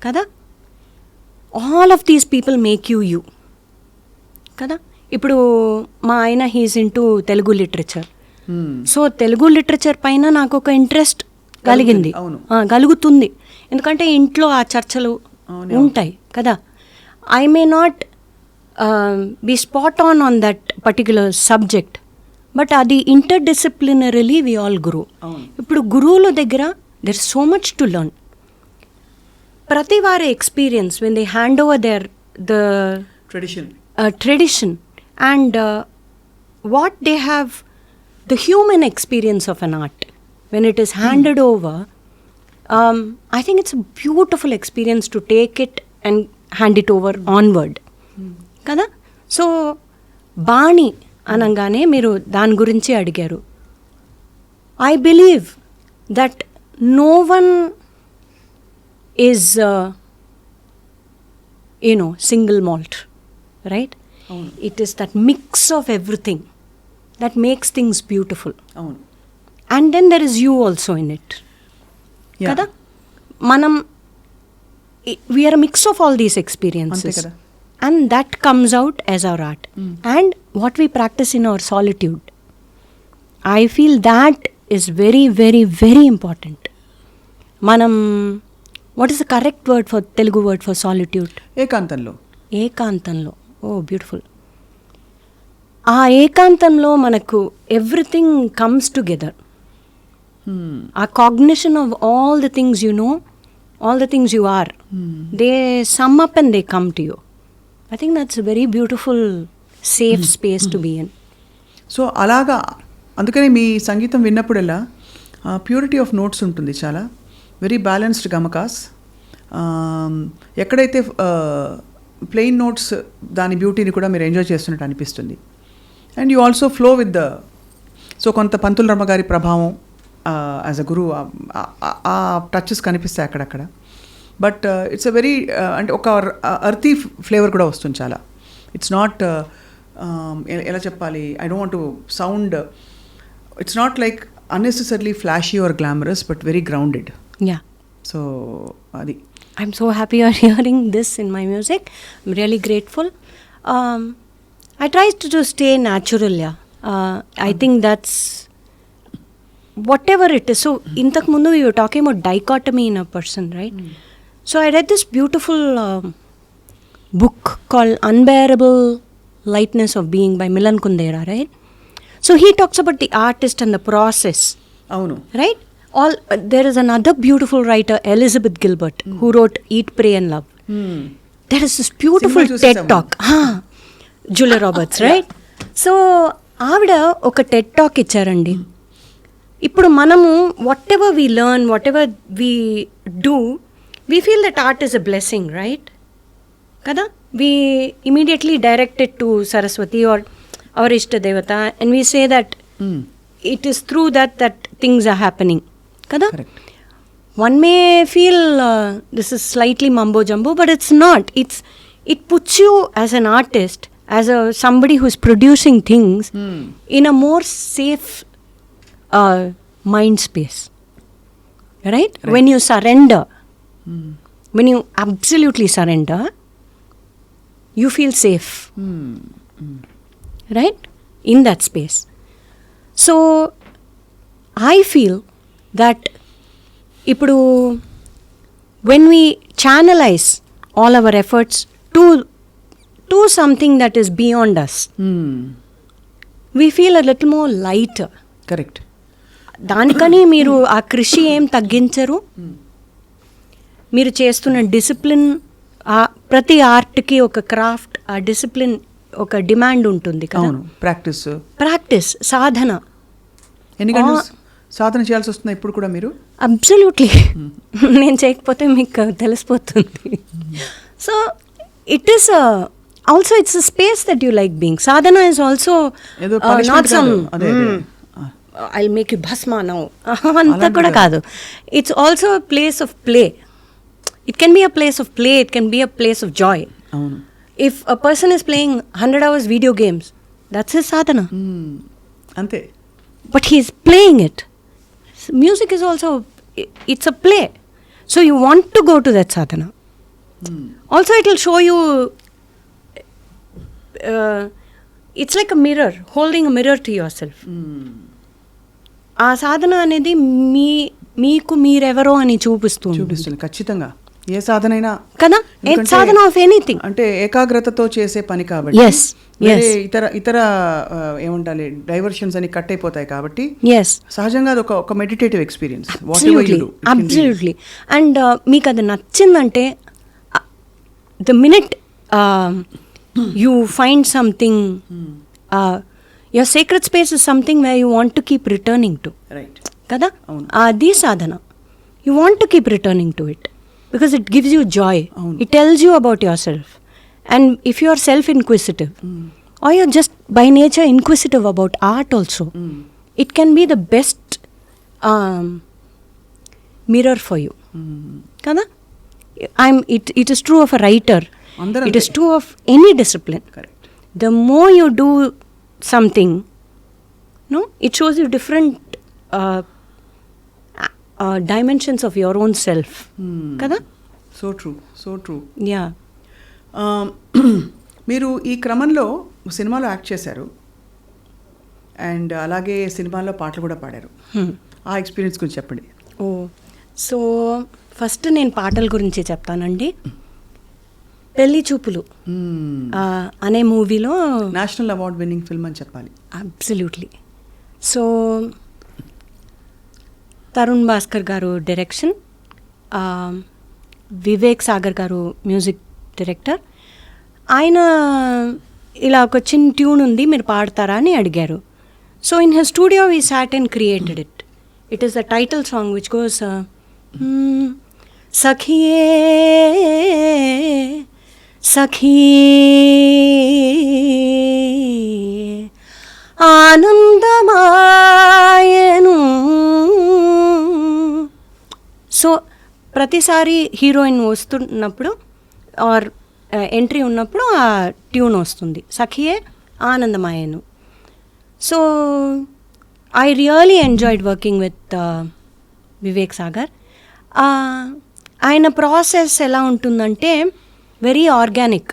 kada. All of these people make you కదా. ఇప్పుడు మా ఆయన he's into Telugu literature. So Telugu literature పైన నాకు ఒక interest కలుగుతుంది, ఎందుకంటే ఇంట్లో ఆ చర్చలు ఉంటాయి కదా. I may not be spot on that particular subject, but అది ఇంటర్డిసిప్లినరీలీ వి ఆల్ గ్రో. ఇప్పుడు గురువుల దగ్గర there so much to learn. ప్రతి వారి experience when they hand over the tradition and what they have, the human experience of an art when it is handed over, I think it's a beautiful experience to take it and hand it over onward kada. So బాణి అనగానే మీరు దాని గురించి అడిగారు. I believe that no one is single malt, right? It is that mix of everything that makes things beautiful. And then there is you also in it. Kada? Manam, we are a mix of all these experiences. And that comes out as our art. And what we practice in our solitude. I feel that is very, very, very important. Manam, what is the correct word for Telugu word for solitude? ఏకాంతంలో. Oh beautiful. ఆ ఏకాంతంలో మనకు everything comes together. ఆ cognition of all the things you know, all the things you are, they sum up and they come to you. I think that's very beautiful safe space to be in. So అలాగా, అందుకని మీ సంగీతం విన్నప్పుడల్లా purity of notes ఉంటుంది, చాలా very balanced గమకాస్. ఎక్కడైతే plain notes దాని బ్యూటీని కూడా మీరు enjoy చేస్తున్నట్టు అనిపిస్తుంది. And you also flow with the, so కొంత పంతుల రమ్మ గారి ప్రభావం యాజ్ అ గురువు ఆ టచెస్ కనిపిస్తాయి అక్కడక్కడ. బట్ ఇట్స్ అ వెరీ అంటే ఒక అర్తీ ఫ్లేవర్ కూడా వస్తుంది చాలా. ఇట్స్ నాట్ ఎలా చెప్పాలి, I don't want to sound, it's not like unnecessarily flashy or glamorous, but very grounded. Yeah. So adi, I'm so happy you're hearing this in my music. I'm really grateful. I try to just stay natural. Yeah. I think that's whatever it is. So intak mundu we were talking about dichotomy in a person, right? So I read this beautiful book called Unbearable Lightness of Being by Milan Kundera, right? So he talks about the artist and the process. Right? There is another beautiful writer, Elizabeth Gilbert, who wrote Eat, Pray and Love. There is this beautiful TED talk. Julia Roberts, right? So ఆవిడ ఒక Ted talk ఇచ్చారండి. ఇప్పుడు మనము whatever we learn, whatever we do, we feel that art is a blessing, right? Kada? We immediately direct it to Saraswati or our Ishta Devata, and we say that it is through that things are happening. Kada? Correct. One may feel this is slightly mumbo jumbo, but it's not. It puts you as an artist, as somebody who's producing things in a more safe mind space. Right? When you surrender, when you absolutely surrender, you feel safe. Right? In that space. So I feel that ఇప్పుడు when we channelize all our efforts to something that is beyond us, we feel a little more lighter. Correct. దానికని మీరు ఆ కృషి ఏం తగ్గించరు. మీరు చేస్తున్న discipline, ప్రతి ఆర్ట్కి ఒక క్రాఫ్ట్, ఆ డిసిప్లిన్ ఒక డిమాండ్ ఉంటుంది కదా. ప్రాక్టీస్ సాధన. ఎన్ని గంటలు సాధన చేయాల్సి వస్తుంది ఇప్పుడు కూడా మీరు? అబ్సల్యూట్లీ. నేను చేయకపోతే మీకు తెలిసిపోతుంది. So it is also it's a space that you like being. Sadhana is also not some I will make you bhasma now అంతా కూడా కాదు. It's also a place of play. It can be a place of play, it can be a place of joy. If a person is playing 100 hours video games, that's his sadhana. Ante. But he's playing it. Music is also, it's a play. So you want to go to that sadhana. Also it will show you, it's like a mirror, holding a mirror to yourself. ఆ సాధన అనేది మీకు మీరెవరో అని చూపిస్తుంది ఖచ్చితంగా. ఏ సాధనైనా కదా, సాధన of anything అంటే ఏకాగ్రతతో చేసే పని కాబట్టి వేరే ఇతర ఏమంటాలి డైవర్షన్స్ అని కట్ అయిపోతాయి కాబట్టి ఎస్ సహజంగా అది ఒక మెడిటేటివ్ ఎక్స్పీరియన్స్. అబ్సల్యూట్లీ. అండ్ మీకు అది నచ్చిందంటే the minute you find something, your secret space is something where you want to keep returning to, right కదా? అది సాధన. You want to keep returning to it because it gives you joy. It tells you about your self. And if you are self-inquisitive, or you're just by nature inquisitive about art also, it can be the best mirror for you. Kada? It is true of a writer. It is true of any discipline. Correct. The more you do something, no, it shows you different dimensions of your own self. Kada? So true. Yeah. మీరు ఈ క్రమంలో సినిమాలో act చేశారు and అలాగే సినిమాలో పాటలు కూడా పాడారు. ఆ ఎక్స్పీరియన్స్ గురించి చెప్పండి. సో ఫస్ట్ నేను పాటల గురించి చెప్తానండి. పెళ్లి చూపులు అనే మూవీలో నేషనల్ అవార్డ్ విన్నింగ్ ఫిల్మ్ అని చెప్పాలి. అబ్సల్యూట్లీ. సో తరుణ్ భాస్కర్ గారు డైరెక్షన్, వివేక్ సాగర్ గారు మ్యూజిక్ డైరెక్టర్. ఆయన ఇలా ఒక చిన్న ట్యూన్ ఉంది, మీరు పాడతారా అని అడిగారు. So in her studio we sat and created it. It is the title song which goes సఖియే సఖీ ఆనందమాయను. సో ప్రతిసారి హీరోయిన్ వస్తున్నప్పుడు ఆర్ ఎంట్రీ ఉన్నప్పుడు ఆ ట్యూన్ వస్తుంది, సఖియే ఆనందమాయను. So I really enjoyed working with Vivek Sagar. ఆయన ప్రాసెస్ ఎలా ఉంటుందంటే వెరీ ఆర్గానిక్.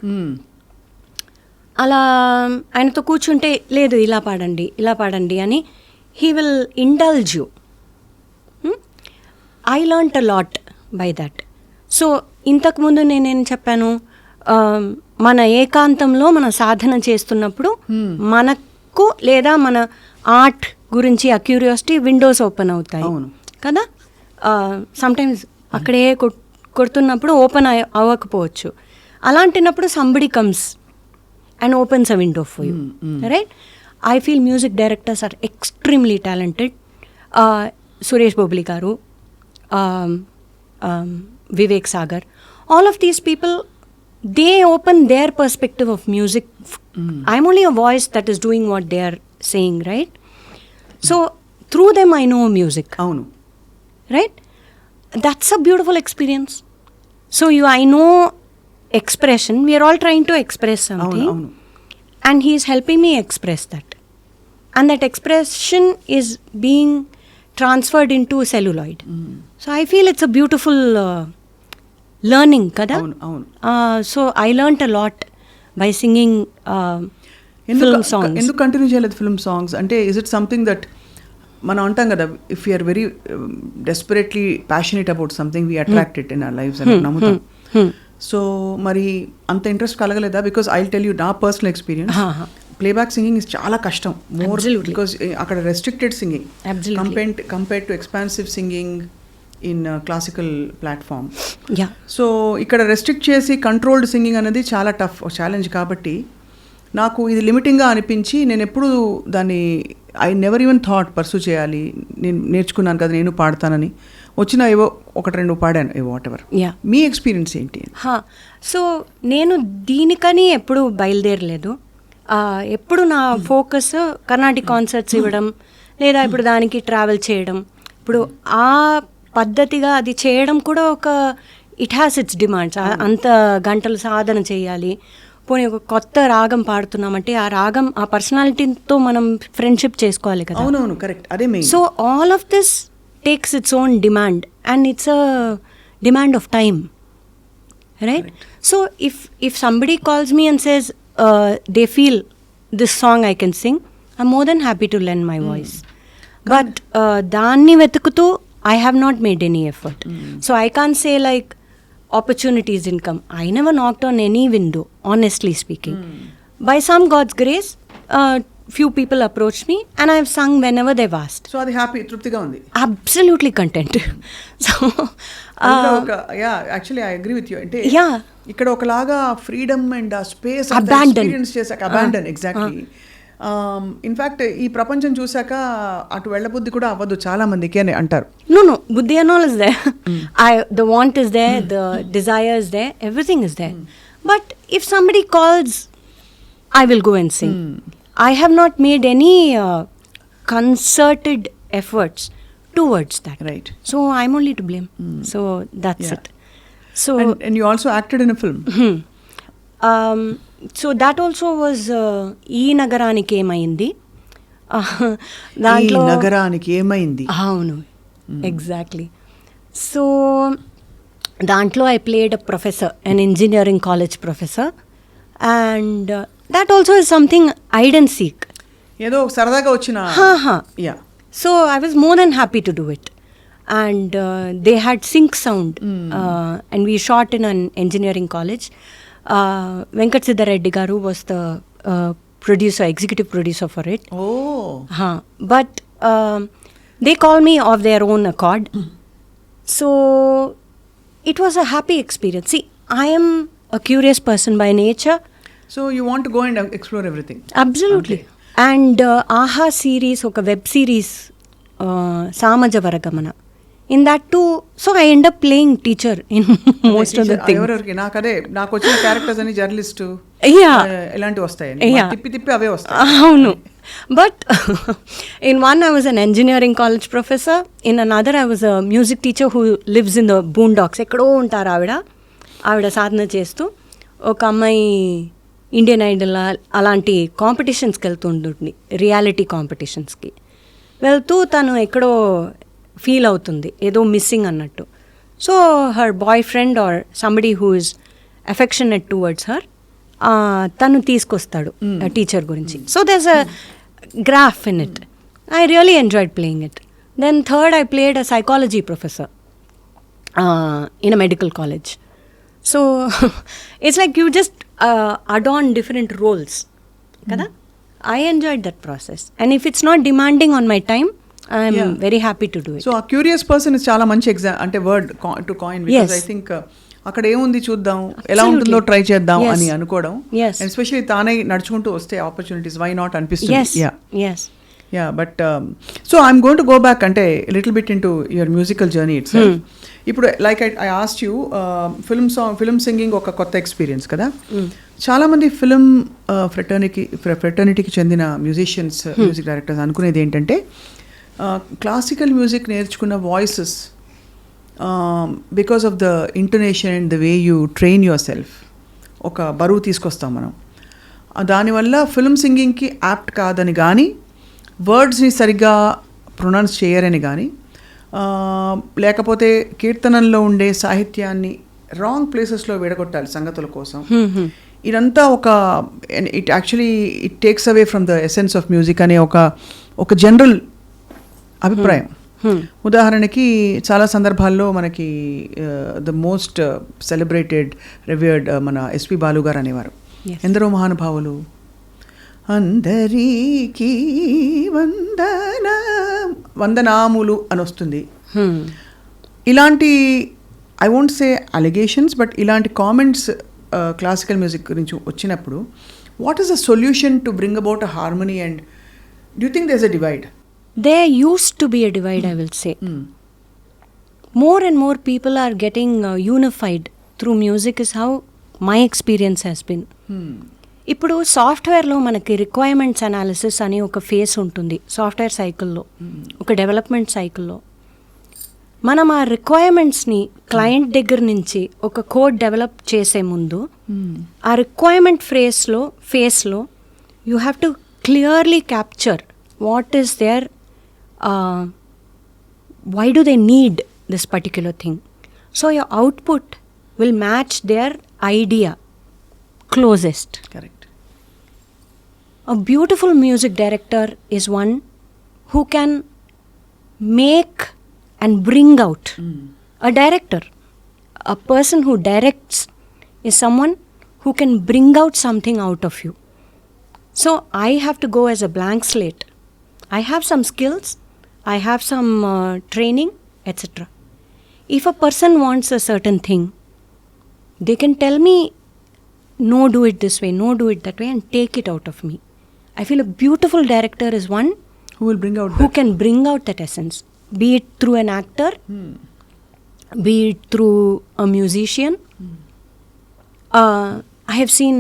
అలా ఆయనతో కూర్చుంటే లేదు ఇలా పాడండి అని he will indulge you. I learnt a lot by that. So ఇంతకుముందు నేనేం చెప్పాను, మన ఏకాంతంలో మన సాధన చేస్తున్నప్పుడు మనకు లేదా మన ఆర్ట్ గురించి ఆ క్యూరియాసిటీ విండోస్ ఓపెన్ అవుతాయి కదా. సమ్టైమ్స్ అక్కడే కొడుతున్నప్పుడు ఓపెన్ అవ్వకపోవచ్చు. అలాంటినప్పుడు somebody comes and opens a window for you, right? I feel music directors are extremely talented. Suresh Bobbili garu, Vivek Sagar, all of these people, they open their perspective of music. I'm only a voice that is doing what they are saying, right? So through them I know music. Avunu. Right? That's a beautiful experience. So I know expression. We are all trying to express something. Avunu. And he is helping me express that. And that expression is being transferred into celluloid. So I feel it's a beautiful learning, kada? So I learnt a lot by singing film songs. ఎందుకు continue చేయలేదు film songs అంటే? Is it something that మనం అంటాం కదా, if you're very desperately passionate about something we attract it in our lifes అని నమ్ముతాం. సో మరి అంత ఇంట్రెస్ట్ కలగలేదా? బికాస్ ఐ టెల్ యూ నా personal experience, playback singing is చాలా కష్టం. మోర్ బికాస్ అక్కడ restricted singing compared to expansive singing in classical platform. So ఇక్కడ రెస్ట్రిక్ట్ చేసి కంట్రోల్డ్ సింగింగ్ అనేది చాలా టఫ్ ఛాలెంజ్. కాబట్టి నాకు ఇది లిమిటింగ్గా అనిపించి నేను ఎప్పుడు దాన్ని I never even thought pursue చేయాలి. నేను నేర్చుకున్నాను కదా, నేను పాడతానని వచ్చిన ఏవో ఒకటి రెండు పాడాను, ఏవో వాట్ ఎవర్. మీ ఎక్స్పీరియన్స్ ఏంటి? సో నేను దీనికని ఎప్పుడు బయలుదేరలేదు. ఎప్పుడు నా ఫోకస్ కర్ణాటిక్ కాన్సర్ట్స్ ఇవ్వడం, లేదా ఇప్పుడు దానికి ట్రావెల్ చేయడం. ఇప్పుడు ఆ పద్ధతిగా అది చేయడం కూడా ఒక ఇట్ హ్యాస్ ఇట్స్ డిమాండ్స్. అంత గంటలు సాధన చేయాలి. పోనీ ఒక కొత్త రాగం పాడుతున్నామంటే ఆ రాగం ఆ పర్సనాలిటీతో మనం ఫ్రెండ్షిప్ చేసుకోవాలి కదా. అవునవును, కరెక్ట్, అదే main. So all of this takes its own demand and it's a demand of time, right? So if somebody calls me and says they feel this song I can sing, I'm more than happy to lend my voice. But danni vetukutu I have not made any effort. So I can't say like opportunities didn't come. I never knocked on any window, honestly speaking. by some God's grace, few people approached me and I've sung whenever they've asked. So అది happy, తృప్తిగా ఉంది. Absolutely content. So actually I agree with you. అంటే yeah, ఇక్కడ ఒకలాగా freedom and ఆ space Abandon. Experience చేశాక abandon exactly. In fact ఈ ప్రపంచం చూశాక అటు వెళ్ళబుద్ధి కూడా అవ్వదు చాలా మందికి అని అంటారు. no, buddhi and all is there. The want is there, the desire is there, everything is there. But if somebody calls, I will go and sing. I have not made any concerted efforts towards that. Right. So I'm only to blame. So that's Yeah. it. So And you also acted in a film. so that also was ఈ నగరానికి ఏమైంది ఈ దాంట్లో నగరానికి ఏమైంది. అవును exactly. So దాంట్లో I played a professor, an engineering college professor, and that also is something hide and seek. ఏదో సరదాగా వచ్చిన. Yeah. So I was more than happy to do it. And they had sync sound. And we shot in an engineering college. Venkat Siddhareddy garu was the producer, executive producer for it. Oh. But they called me of their own accord. So it was a happy experience. See, I am a curious person by nature. So you want to go and explore everything. Absolutely. And Aha series, oka web series, Samaja Varagamana. In that too, so I end up playing teacher in most of the things. ఎవరెవరికి నాకు వచ్చిన characters అని journalist ఇలాంటివి వస్తాయి, తిప్పి తిప్పి అవే వస్తాయి. అవును. But in one I was an engineering college professor, in another I was a music teacher who lives in the boondocks. ఎక్కడో ఉంటారు ఆవిడ సాధన చేస్తూ. ఒక అమ్మాయి ఇండియన్ ఐడల్ అలాంటి కాంపిటీషన్స్కి వెళ్తుంటుంది, రియాలిటీ కాంపిటీషన్స్కి వెళ్తూ తను ఎక్కడో ఫీల్ అవుతుంది ఏదో మిస్సింగ్ అన్నట్టు. So her boyfriend or somebody who is affectionate towards her తను తీసుకొస్తాడు టీచర్ గురించి. So there's a graph in it. I really enjoyed playing it. Then third I played a psychology professor in a medical college. So it's like you just adorn different roles. Kada? I enjoyed that process. And if it's not demanding on my time, I'm very happy to do it. So a curious person is చాలా మంచి అంటే word to coin, because I think అక్కడ ఏముంది చూద్దాం, ఎలా ఉంటుందో try చేద్దాం అని అనుకోవడం. ఎస్పెషల్లీ తానే నడుచుకుంటూ వస్తే ఆపర్చునిటీస్ వై నాట్ అనిపిస్తుంది. Yeah, but so I'm going to go back అంటే little bit into your musical journey itself. ఇప్పుడు like I asked you, film singing ఒక కొత్త ఎక్స్పీరియన్స్ కదా. చాలామంది ఫిల్మ్ ఫ్రెటర్నిటీకి చెందిన మ్యూజిషియన్స్, మ్యూజిక్ డైరెక్టర్స్ అనుకునేది ఏంటంటే క్లాసికల్ మ్యూజిక్ నేర్చుకున్న voices because of the intonation and the way you train your self ఒక బరువు తీసుకొస్తాం మనం. దానివల్ల ఫిల్మ్ సింగింగ్కి యాప్ట్ కాదని కానీ, వర్డ్స్ని సరిగ్గా ప్రొనౌన్స్ చేయరని కానీ, లేకపోతే కీర్తనల్లో ఉండే సాహిత్యాన్ని రాంగ్ ప్లేసెస్లో విడగొట్టాలి సంగతుల కోసం. ఇదంతా it actually it takes away from the essence of music అనే ఒక జనరల్ అభిప్రాయం. ఉదాహరణకి చాలా సందర్భాల్లో మనకి ద మోస్ట్ సెలబ్రేటెడ్ రివర్డ్ మన ఎస్పి బాలు గారు అనేవారు, ఎందరో మహానుభావులు అందరికీ వందనాములు అని వస్తుంది. ఇలాంటి I won't say allegations, but ఇలాంటి కామెంట్స్ క్లాసికల్ మ్యూజిక్ గురించి వచ్చినప్పుడు what is the solution to bring about a harmony, and do you think there is a divide? There used to be a divide, I will say. More and more people are getting unified through music is how my experience has been. ఇప్పుడు సాఫ్ట్వేర్లో మనకి requirements analysis అని ఒక face ఉంటుంది software సైకిల్లో, ఒక development సైకిల్లో. మనం ఆ రిక్వైర్మెంట్స్ని క్లయింట్ దగ్గర నుంచి ఒక కోడ్ డెవలప్ చేసే ముందు ఆ రిక్వైర్మెంట్ ఫేస్లో you have to clearly capture what is there, why do they need this particular thing. So your output will match their idea closest. Correct. A beautiful music director is one who can make and bring out. A director, a person who directs is someone who can bring out something out of you. So I have to go as a blank slate. I have some skills, I have some training, etc. If a person wants a certain thing, they can tell me, no, do it this way, no, do it that way, and take it out of me. I feel a beautiful director is one Who will bring out who can bring out that essence, be it through an actor, be it through a musician. I have seen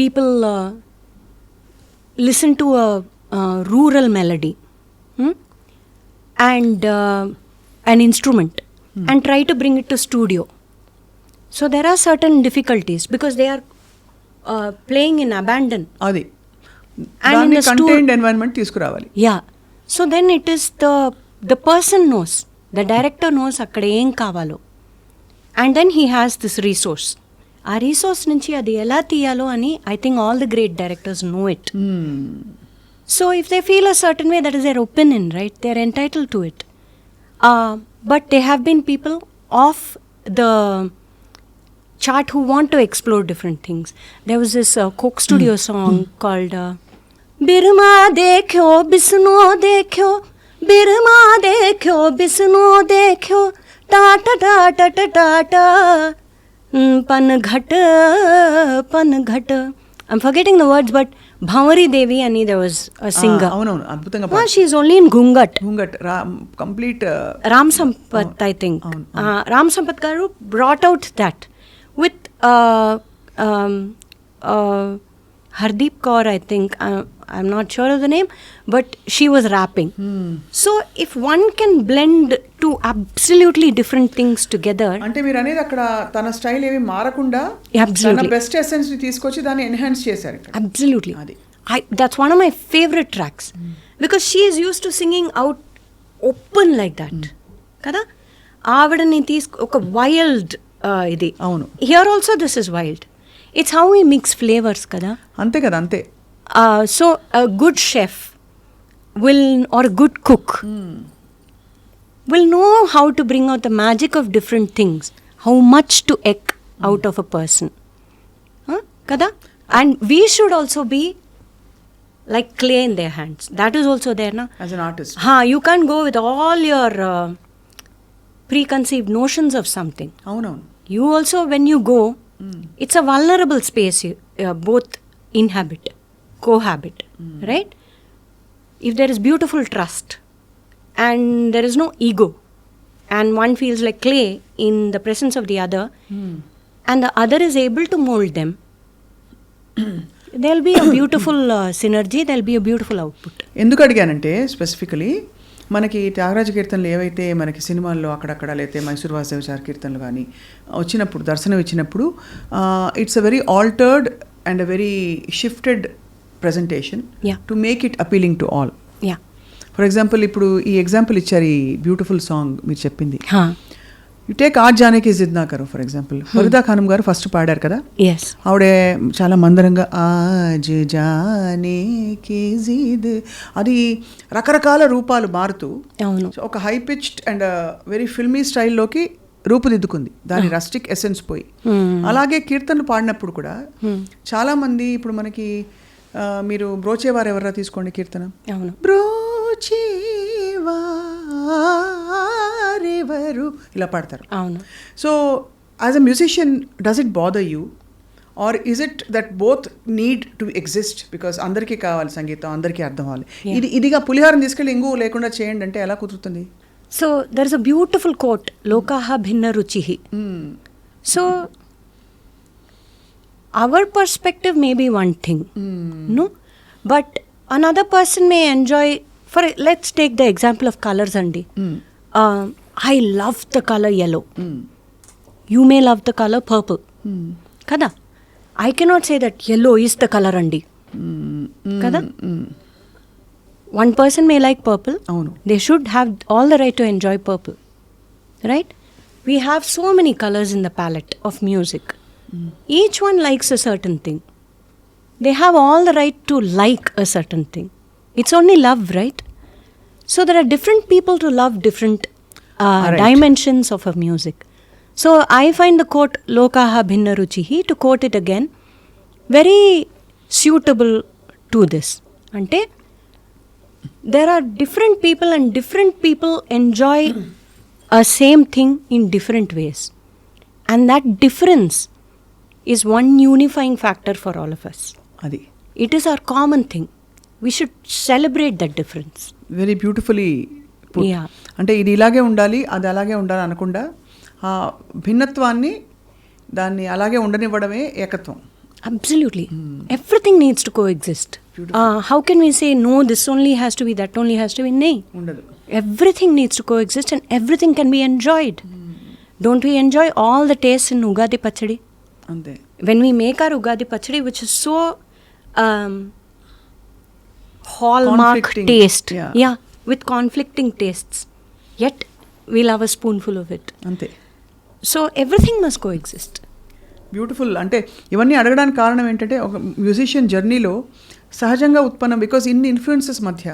people listen to a rural melody and an instrument and try to bring it to studio. So there are certain difficulties because they are playing in abandon. అది And in దాన్ని the contained environment తీసుకురావాలి. Yeah. So then it is the person knows, the director knows akkada em kavalo. And then he has this resource. ఆ resource నుంచి అది ఎలా తీయాలో అని I think all the great directors know it. So if they feel a certain way, that is their opinion, right? They are entitled to it. But they have been people of the chart who want to explore different things. There was this Coke Studio song called Birma Dekhyo Bisno Dekhyo, Birma Dekhyo Bisno Dekhyo, Ta Ta Ta Ta Ta Ta Ta, Pan Ghat Pan Ghat. I'm forgetting the words, but Bhavari Devi Ani, there was a singer. అవునవును, అద్భుతంగా She is only in Gungat. Complete Ram Sampath, I think. Ram Sampath garu brought out that with Hardeep Kaur, I think. I'm not sure of the name, but she was rapping. So if one can blend two absolutely different things together. అంటే మీరు అనేది అక్కడ తన style ఏమి మారకుండా Absolutely. తన best essence ని తీసుకొచ్చి దాన్ని ఎన్హాన్స్ చేశారు ఇక్కడ. Absolutely. అది. That's one of my favorite tracks because she is used to singing out open like that. Kada? ఆవిడని ఒక వైల్డ్ ఇది. అవును. Here also this is wild. It's how we mix flavors, kada? అంతే కదా, అంతే. So a good chef will, or a good cook will know how to bring out the magic of different things, how much to egg out of a person. Kada? And we should also be like clay in their hands. That is also there, na? As an artist. You can't go with all your preconceived notions of something. అవునవును. You also, when you go, it's a vulnerable space you both inhabit, cohabit, right? If there is beautiful trust and there is no ego and one feels like clay in the presence of the other and the other is able to mold them, there'll be a beautiful synergy, there'll be a beautiful output. ఎందుకు అడిగానంటే specifically మనకి త్యాగరాజ కీర్తనలు ఏవైతే మనకి సినిమాల్లో అక్కడక్కడ లేతే మైసూర్ వాసుదేవాచార్య కీర్తనలు కానీ వచ్చినప్పుడు, దర్శనం ఇచ్చినప్పుడు, it's a very altered and a very shifted presentation to make it appealing to all. For example ఇప్పుడు ఈ ఎగ్జాంపుల్ ఇచ్చారు, ఈ బ్యూటిఫుల్ సాంగ్ మీరు చెప్పింది. యు టేక్ ఆజ్ జానకి జిద్నా కరో ఫర్ ఎగ్జాంపుల్. ఫరీదా ఖానం గారు ఫస్ట్ పాడారు కదా, ఆవిడే చాలా మందరంగా ఆజ్ జానకి జిద్, అది రకరకాల రూపాలు మారుతూ ఒక high pitched and very filmy స్టైల్లోకి రూపుదిద్దుకుంది, దాని రస్టిక్ ఎసెన్స్ పోయి. అలాగే కీర్తనలు పాడినప్పుడు కూడా చాలా మంది ఇప్పుడు మనకి మీరు బ్రోచేవారు ఎవరా తీసుకోండి కీర్తన, బ్రోచేవారెవరు ఇలా పాడతారు. So as a musician does it bother you, or is it that both need to exist? Because అందరికీ కావాలి సంగీతం, అందరికీ అర్థం అవ్వాలి. ఇదిగా పులిహారం తీసుకెళ్ళి ఇంగు లేకుండా చేయండి అంటే ఎలా కుదురుతుంది? So there is a beautiful quote, Lokaha bhinna ruchihi. So our perspective may be one thing, no? But another person may enjoy, let's take the example of colors andi. I love the color yellow. You may love the color purple. Kada? I cannot say that yellow is the color andi. Kada? One person may like purple. They should have all the right to enjoy purple. Right? We have so many colors in the palette of music. Each one likes a certain thing. They have all the right to like a certain thing. It's only love, right? So there are different people to love different dimensions of a music. So I find the quote Lokaha bhinna ruchihi, to quote it again, very suitable to this. Ante there are different people and different people enjoy a same thing in different ways, and that difference is one unifying factor for all of us. అది It is our common thing. We should celebrate that difference. Very beautifully Yeah. అంటే ఇది ఇలాగే ఉండాలి అది అలాగే ఉండాలి అనకుండా ఆ భిన్నత్వాన్ని దాన్ని అలాగే ఉండనివ్వడమే ఏకత్వం. Absolutely. Everything needs to coexist. How can we say, no, this only has to be, that only has to be? Nay. ఉండదు. Everything needs to coexist and everything can be enjoyed. Don't we enjoy all the tastes in Ugadi Pachadi? అంతే. When we make our Ugadi Pachadi, which is so hallmark Conflicting. taste. Yeah. With conflicting tastes. Yet, we'll have a spoonful of it. అంతే. So, everything must coexist. Beautiful. అంటే ఇవన్నీ అడగడానికి కారణం ఏంటంటే ఒక musician జర్నీలో సహజంగా ఉత్పన్నం బికాజ్ ఇన్ని ఇన్ఫ్లుయెన్సెస్ మధ్య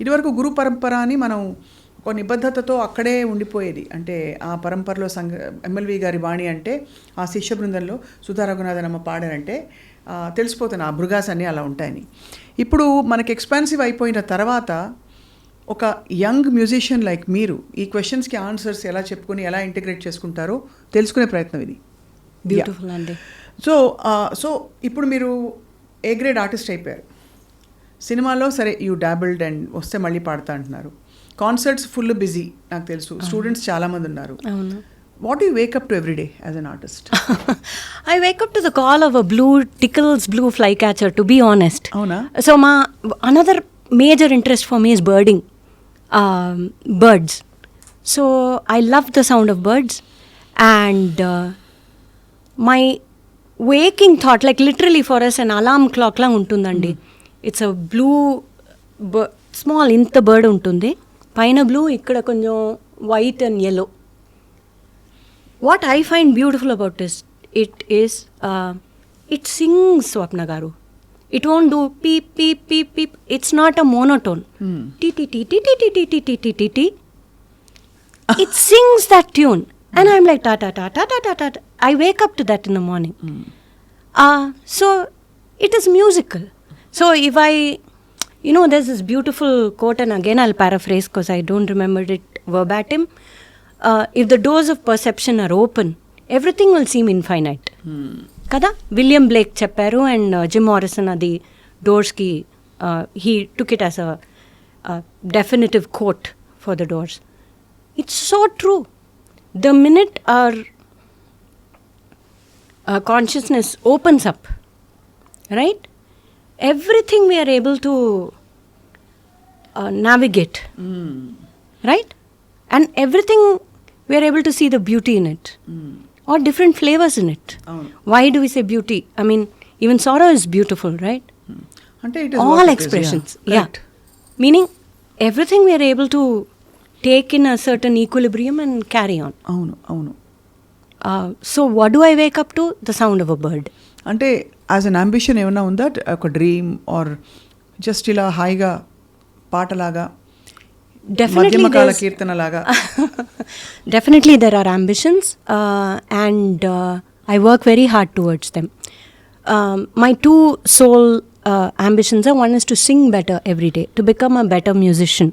ఇదివరకు గురు పరంపర అని మనం ఒక నిబద్ధతతో అక్కడే ఉండిపోయేది. అంటే ఆ పరంపరలో ఎమ్మెల్వి గారి వాణి అంటే ఆ శిష్య బృందంలో సుధా రఘునాథన్ అమ్మ పాడారంటే తెలిసిపోతాను ఆ భృగాస్ అన్నీ అలా ఉంటాయని. ఇప్పుడు మనకి ఎక్స్పాన్సివ్ అయిపోయిన తర్వాత ఒక యంగ్ మ్యూజిషియన్ లైక్ మీరు ఈ క్వశ్చన్స్కి ఆన్సర్స్ ఎలా చెప్పుకొని ఎలా ఇంటిగ్రేట్ చేసుకుంటారో తెలుసుకునే ప్రయత్నం ఇది. బ్యూటిఫుల్ అండి. సో ఇప్పుడు మీరు ఏ గ్రేడ్ ఆర్టిస్ట్ అయిపోయారు. సినిమాలో సరే యూ డాబిల్డ్ అండ్ వస్తే మళ్ళీ పాడతా అంటున్నారు. కాన్సర్ట్స్ ఫుల్ బిజీ నాకు తెలుసు. స్టూడెంట్స్ చాలామంది ఉన్నారు. What you wake up to every day as an artist? I wake up to the call of a Tickle's blue flycatcher, to be honest. అవునా? So another major interest for me is birding. Birds. So I love the sound of birds, and my waking thought, like literally for us an alarm clock la untundandi. It's a blue small inta bird untundi, paina blue, ikkada konjam white and yellow. What I find beautiful about this, it sings, Swapna garu. It won't do peep peep peep peep. It's not a monotone. Ti ti ti ti ti ti ti ti ti ti ti. It sings that tune. And I'm like, ta ta ta ta ta ta ta. I wake up to that in the morning. So it is musical. So if there's this beautiful quote, and again I'll paraphrase because I don't remember it verbatim. If the doors of perception are open, everything will seem infinite. Kada? William Blake chepparu, and Jim Morrison adi doors ki, he took it as a definitive quote for the doors. It's so true. The minute our consciousness opens up, right, everything we are able to navigate, right, and everything we are able to see the beauty in it, or different flavors in it. Why do we say beauty? I mean, even sorrow is beautiful, right? అంటే it is all what it expressions. is, yeah. Right. Meaning everything we are able to take in a certain equilibrium and carry on. అవును. So what do I wake up to? The sound of a bird. అంటే as an ambition ఏమన్నా ఉందా, ఒక dream are just ఇలా హాయిగా పాటలాగా మధ్యమకాల కీర్తనలాగా? Definitely there are ambitions, and I work very hard towards them. My two sole ambitions are, one is to sing better every day, to become a better musician.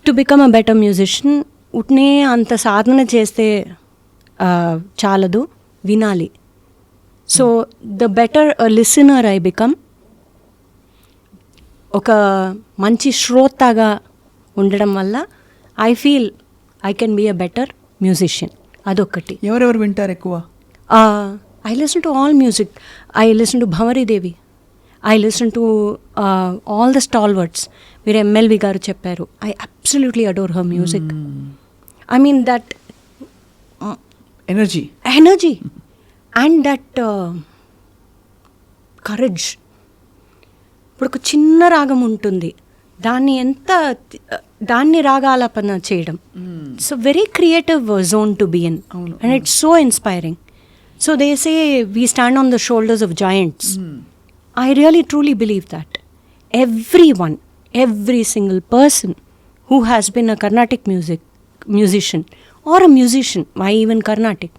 To become a better musician, utne anta sadhana cheste chaladu, vinali. So the better a listener I become, oka manchi shrotaga ఉండడం వల్ల I feel I can be a better musician. అదొక్కటి. ఎవరెవరు వింటారు ఎక్కువ? I listen to all music. I listen to Bhanwari Devi. I listen to all the stalwarts. మీరు ఎమ్మెల్వి గారు చెప్పారు. I absolutely adore her music. I mean that energy and that courage. ఇప్పుడు ఒక చిన్న రాగం ఉంటుంది, దాన్ని రాగాలాపన చేయడం. It's a very creative zone to be in, and it's so inspiring. So they say we stand on the shoulders of joints. I really truly believe that everyone, every single person who has been a Carnatic musician or a musician, why even Carnatic,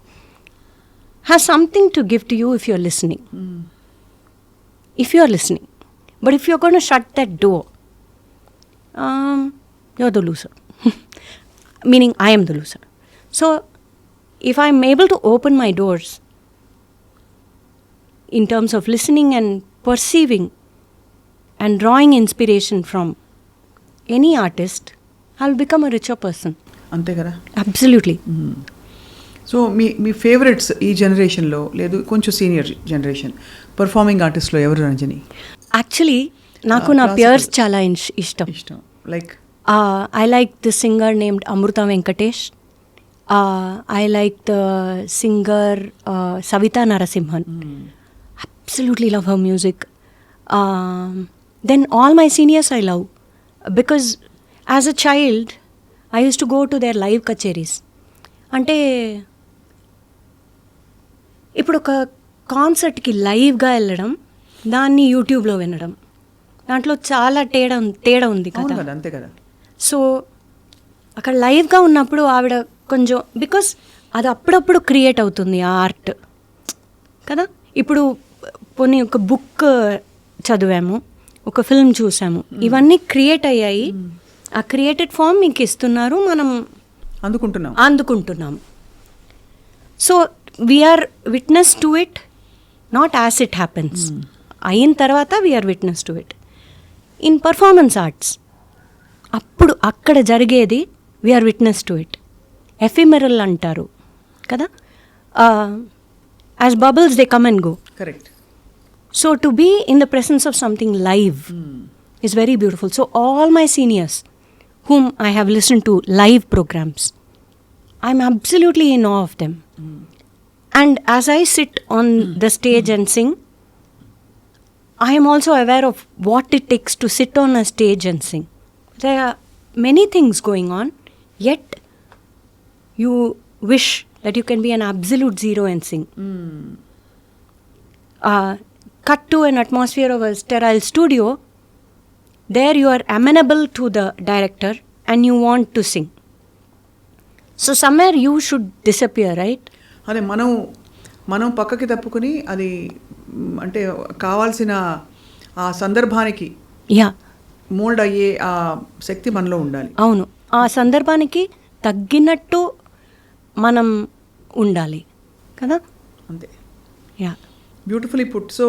has something to give to you if you're listening. if you are listening. But if you're going to shut that door, you're the loser. Meaning I am the loser. So if I'm able to open my doors in terms of listening and perceiving and drawing inspiration from any artist, I'll become a richer person. అంతే కదా. Absolutely. So మీ favourites ఈ జనరేషన్లో లేదు కొంచెం senior generation performing ఆర్టిస్ట్లో ఎవరు Ranjani? Actually నాకు నా Pierce చాలా ఇష్టం. Like I like the singer named Amruta Venkatesh. I like the singer Savita Narasimhan. Absolutely love her music. Then all my seniors I love because as a child I used to go to their live kacheris. అంటే ఇప్పుడు ఒక కాన్సర్ట్కి లైవ్గా వెళ్ళడం, దాన్ని యూట్యూబ్లో వినడం, దాంట్లో చాలా తేడా ఉంది కదా. అంతే కదా. సో అక్కడ లైవ్గా ఉన్నప్పుడు ఆవిడ కొంచెం బికాస్ అది అప్పుడప్పుడు క్రియేట్ అవుతుంది ఆ ఆర్ట్ కదా. ఇప్పుడు పోనీ ఒక బుక్ చదివాము, ఒక ఫిల్మ్ చూసాము, ఇవన్నీ క్రియేట్ అయ్యాయి. ఆ క్రియేటెడ్ ఫామ్ మీకు ఇస్తున్నారు, మనం అందుకుంటున్నాము. So we're witness to it, not as it happens. అయిన తర్వాత we're witness to it. In performance arts అప్పుడు అక్కడ జరిగేది we're witness to it. Ephemeral అంటారు కదా, as bubbles they come and go. Correct. So to be in the presence of something live is very beautiful. So all my seniors whom I have listened to live programs, I'm absolutely in awe of them. And as I sit on the stage and sing, I am also aware of what it takes to sit on a stage and sing. There are many things going on, yet you wish that you can be an absolute zero and sing. Cut to an atmosphere of a sterile studio. There you are amenable to the director and you want to sing. So somewhere you should disappear, right? అదే మనం పక్కకి తప్పుకుని అది అంటే కావాల్సిన ఆ సందర్భానికి mould అయ్యే ఆ శక్తి మనలో ఉండాలి. అవును, ఆ సందర్భానికి తగ్గినట్టు మనం ఉండాలి కదా. అంతే. Yeah, beautifully put. సో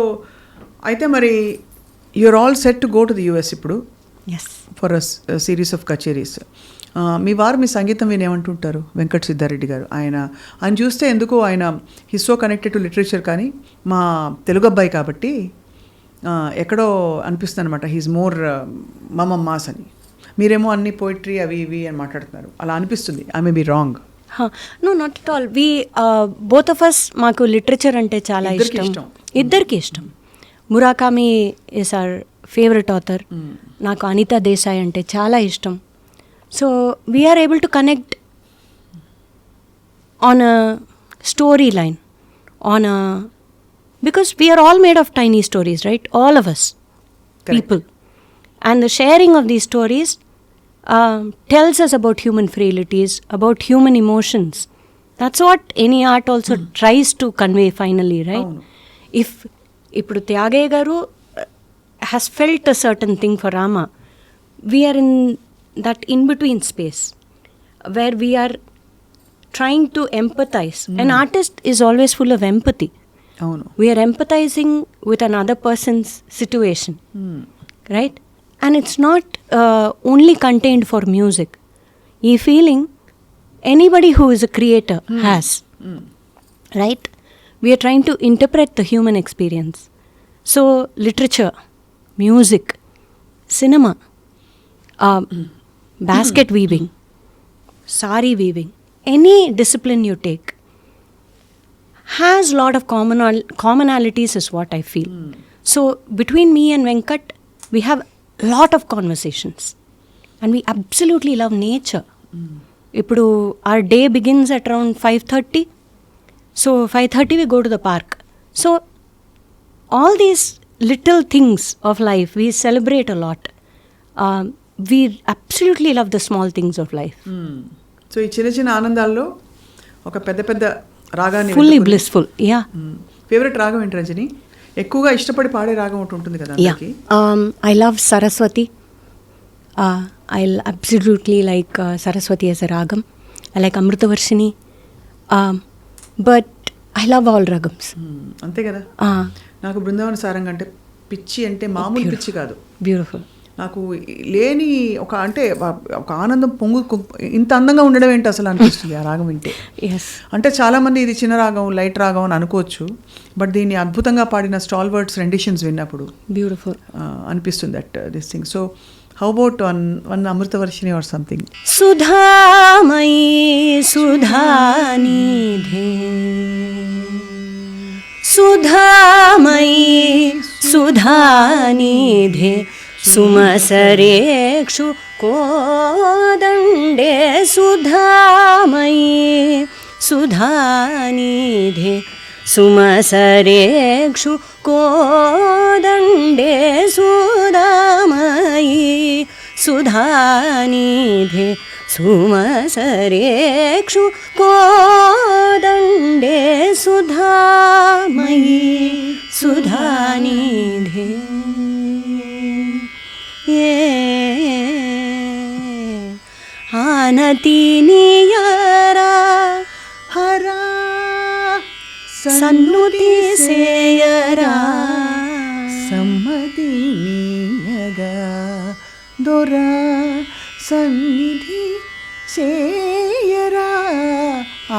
అయితే మరి you're all set to go to the US ఇప్పుడు. yes, for a series of కచేరీస్. మీ వారు మీ సంగీతం వినేమంటుంటారు? వెంకట్ సిద్ధారెడ్డి గారు. ఆయన చూస్తే ఎందుకు ఆయన his so connected to literature, కానీ మా తెలుగు అబ్బాయి కాబట్టి ఎక్కడో అనిపిస్తుంది అనమాట. హీస్ మోర్ మాస్ అని. మీరేమో అన్ని పోయిట్రీ అవి ఇవి అని మాట్లాడుతున్నారు, అలా అనిపిస్తుంది. I may be wrong. No, not at all. We both of us, మాకు లిటరేచర్ అంటే చాలా ఇష్టం, ఇద్దరికి ఇష్టం. Murakami is our favourite author. నాకు అనితా దేశాయ్ అంటే చాలా ఇష్టం. So we're able to connect on a story line, on a because we're all made of tiny stories, right? All of us people. And the sharing of these stories tells us about human frailties, about human emotions. That's what any art also tries to convey finally, right? If ఇప్పుడు త్యాగయ్య గారు has felt a certain thing for Rama, we are in that in-between space where we are trying to empathize. An artist is always full of empathy. We are empathizing with another person's situation, right? And it's not only contained for music. ఈ feeling anybody who is a creator has, right? We are trying to interpret the human experience. So literature, music, cinema, basket weaving, sari weaving, any discipline you take has a lot of commonalities is what I feel. So between me and Venkat, we have lot of conversations and we absolutely love nature. Ippudu our day begins at around 5:30, so 5:30 we go to the park. So all these little things of life we celebrate a lot. We absolutely love the small things of life. So ఈ చిన్న చిన్న ఆనందాల్లో ఒక పెద్ద పెద్ద రాగాన్ని fully blissful. Yeah. Favourite రాగం ఏంటి రంజని? ఎక్కువగా ఇష్టపడి పాడే రాగం ఒకటి ఉంటుంది కదా Yeah. I love Saraswati. I'll absolutely like Saraswati as a ragam. I like Amritavarshini. But I love all ragams. అంతే కదా. Ah, నాకు బృందావన సారంగ్ అంటే పిచ్చి, అంటే మామూలు పిచ్చి కాదు. beautiful. నాకు లేని ఒక ఆనందం ఇంత అందంగా ఉండడం ఏంటి అసలు అనిపిస్తుంది ఆ రాగం వింటే. Yes. అంటే చాలామంది ఇది చిన్న రాగం, లైట్ రాగం అని అనుకోవచ్చు, బట్ దీన్ని అద్భుతంగా పాడిన స్టాల్వర్డ్స్ రెండిషన్స్ విన్నప్పుడు Beautiful. అనిపిస్తుంది that this thing. So how about one Amritavarshini or something? సుధామయీ సుధానిధే సుధామయీ సుధానిధే సుమసరేక్షు కోదండే సుధామయీ సుధానిధే సుమసరేక్షు కోదండే సుధామయీ సుధానిధే సుమసరేక్షు కోదండే సుధామయీ సుధానిధే ఆనతి నియరా హరా సన్నుతి సేయరా సమ్మతి నీయగా దొరా సన్నిధి చేయరా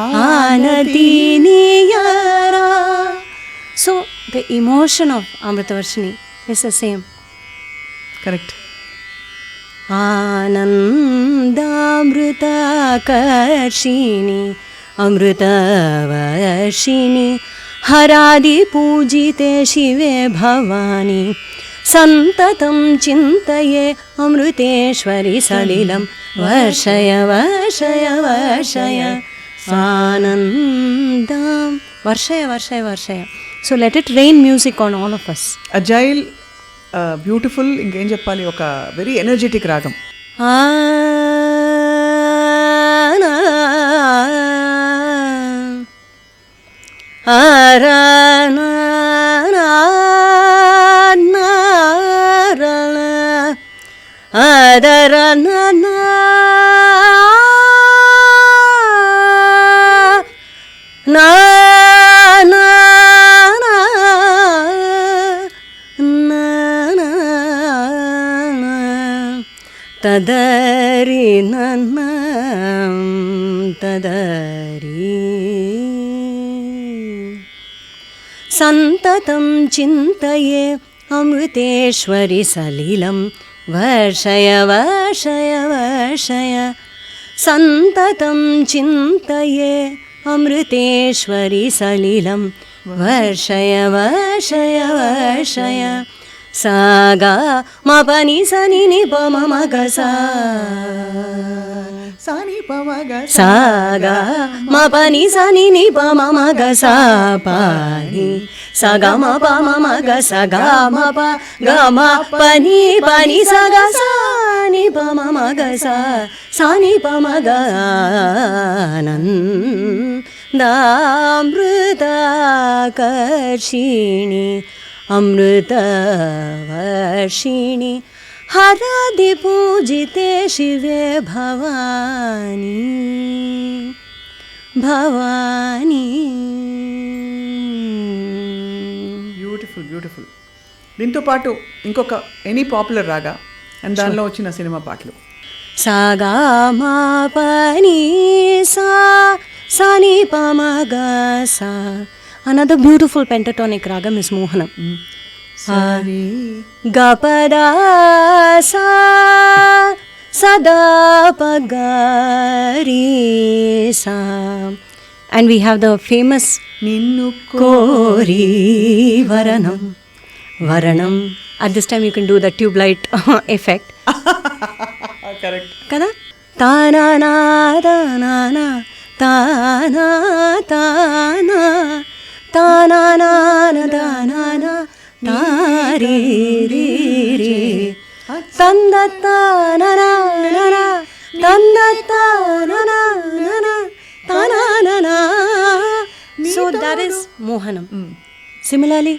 ఆనతి నియరా. So the emotion of Amritavarshini is the same. Correct. ఆనందామృతాకర్షిణి అమృతవర్షిణి హరాది పూజితే శివే భవాని సంతతం చింతయే అమృతేశ్వరి సలిలం వర్షయ వర్షయ వర్షయ ఆనందం వర్షయ వర్షయ వర్షయ. So let it rain music on all of us. Agile, beautiful, ఇంకేం చెప్పాలి, ఒక వెరీ ఎనర్జెటిక్ రాగం. తదరి నన్న తదరి సంతతం చింతయే అమృతేశ్వరి సలిలం వర్షయ వర్షయ వర్షయ సంతతం చింతయే అమృతేశ్వరి సలిలం వర్షయ వర్షయ వర్షయ. సాగా మపని సని ని పమ మగ సాని పమగ సాగా మపని సని ని పమ మగ సా పాని సగ మ పమ మగ సగ మ ప గ మ పని పని సగ సాని పమ మగ సా సాని పమ గ ఆనందామృతాకర్షిణి అమృతవర్షిణి హరాది పూజితే శివే భవాని భవాని. Beautiful beautiful. దీంతో పాటు ఇంకొక ఎనీ పాపులర్ రాగా అండ్ దానిలో వచ్చిన సినిమా పాటలు. సాగా మా పని సా సాని పమగ సా. Another beautiful pentatonic ragam is Mohanam. Sari Gapada sa sada pagari sa. And we have the famous Ninnu Kori Varanam. Varanam. At this time you can do the tube light effect. Correct. Kada? Ta-na-na, ta-na-na, ta-na, ta-na. Ta-na-na-na-na-na-na, ta-ri-ri-ri, tan-da-ta-na-na-na-na, tan-da-ta-na-na-na-na, ta-na-na-na. So that is Mohanam. Similarly,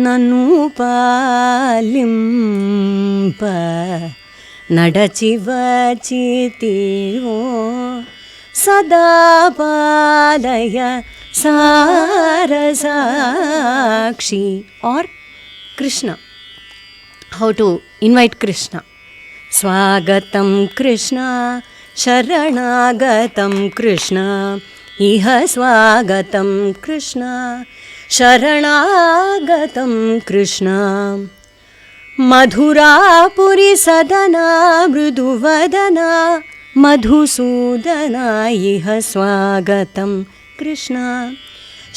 నన్ను పాలింప నడచి వచ్చితివో సదా పాలయ సారసాక్షి. Or Krishna, how to invite Krishna. స్వాగతం కృష్ణ, శరణాగతం కృష్ణ, ఇహ స్వాగతం కృష్ణ, శరణాగతం కృష్ణ. మధురాపురి సదనా మృదువదనా మధుసూదనా, ఇహ స్వాగతం కృష్ణ,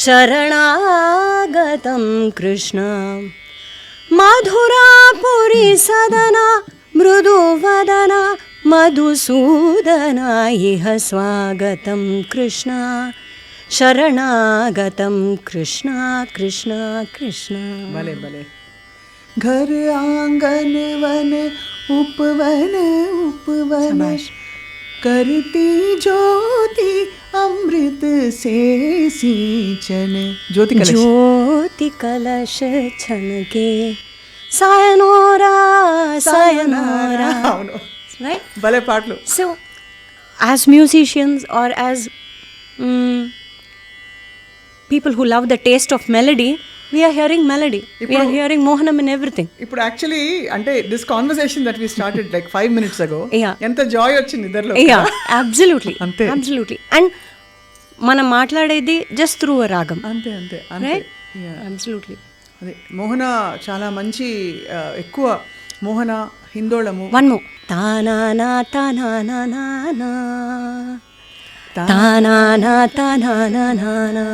శరణాగతం కృష్ణ. మధురాపురి సదనా మృదువదనా మధుసూదనా, ఇహ స్వాగతం కృష్ణ, శరణాగతం కృష్ణ కృష్ణ కృష్ణ. భలే భలే. घर आंगन वन उपवन उपवन करती ज्योति अमृत से सिंचन. ज्योति कलश, ज्योति कलश छनके सायनोरा सायनोरा. Right? భలే పాటలు. So, as musicians or as people who love the taste of melody, we are hearing melody. We are hearing Mohanam in everything. ఇప్పుడు యాక్చువల్లీ అంటే this conversation that we started like 5 minutes ago, Yeah. ఎంత joy వచ్చింది ఇద్దరిలో. Yeah, absolutely. అంతే. Absolutely. And మనం మాట్లాడేది just through a ragam. అంతే అంతే అంతే. Right? Yeah. Absolutely. అదే మోహన చాలా మంచి ఎక్కువ మోహన హిందోళము. One more. Ta-na-na, ta-na-na-na-na. Ta-na-na, ta-na-na-na-na.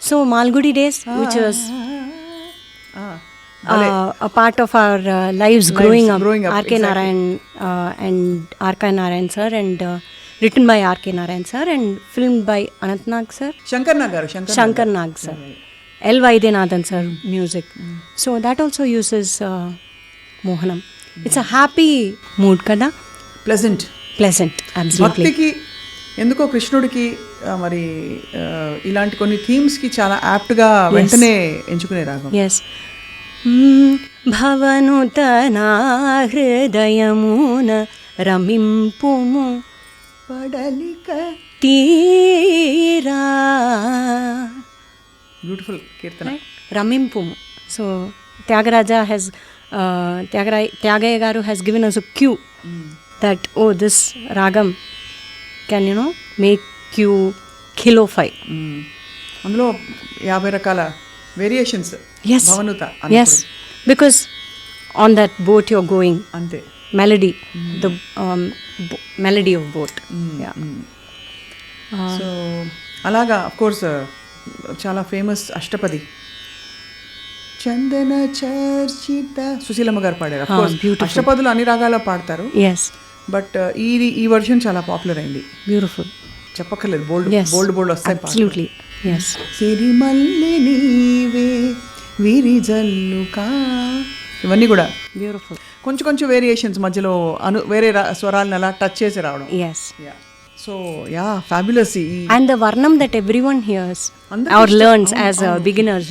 So Malgudi days, which was a part of our lives growing up, R.K. exactly. Narayan and R.K. Narayan sir, and written by R.K. Narayan sir and filmed by Anant Nag sir, Shankar Nag గారు. Shankar Nag sir, L. Vaidyanathan sir music. So that also uses Mohanam. It's a happy mood kada, pleasant. pleasant, absolutely. భక్తికి ఎందుకో కృష్ణుడికి మరి ఇలాంటి కొన్ని థీమ్స్కి చాలా యాప్ట్గా వెంటనే ఎంచుకునే రాగం. Yes. భవనుతనా హృదయమున రమింపుము పడలిక తీరా. బ్యూటిఫుల్ కీర్తన. రమింపుము. So Tyagaraja has Tyagaya garu has given us a cue that this ragam can make you kilofy. అందులో 50 రకాల variations. Yes. భవనుత. Yes, because on that boat you're going. అంతే. Melody, the melody of boat. Yeah. So అలాగా of course చాలా famous అష్టపది చందన చర్చిత సుశీలమ్మ గారు పాడారు. Of course అష్టపదులు అన్ని రాగాల్లో పాడతారు. Yes. But ఈ వర్షన్ చాలా పాపులర్ అయింది. Beautiful. చెప్పక్కర్లేదు, బోల్డ్ Yes. బోల్డ్ వస్తాయి. Absolutely. Yes. సిరిమల్లి నీవే విరిజల్లుకా, ఇవన్నీ కూడా Beautiful. కొంచెం వేరియేషన్స్ మధ్యలో వేరే స్వరాలను అలా టచ్ చేసి రావడం. Yes. So fabulous. And the varnam that everyone hears అందరికీ or learns as beginners,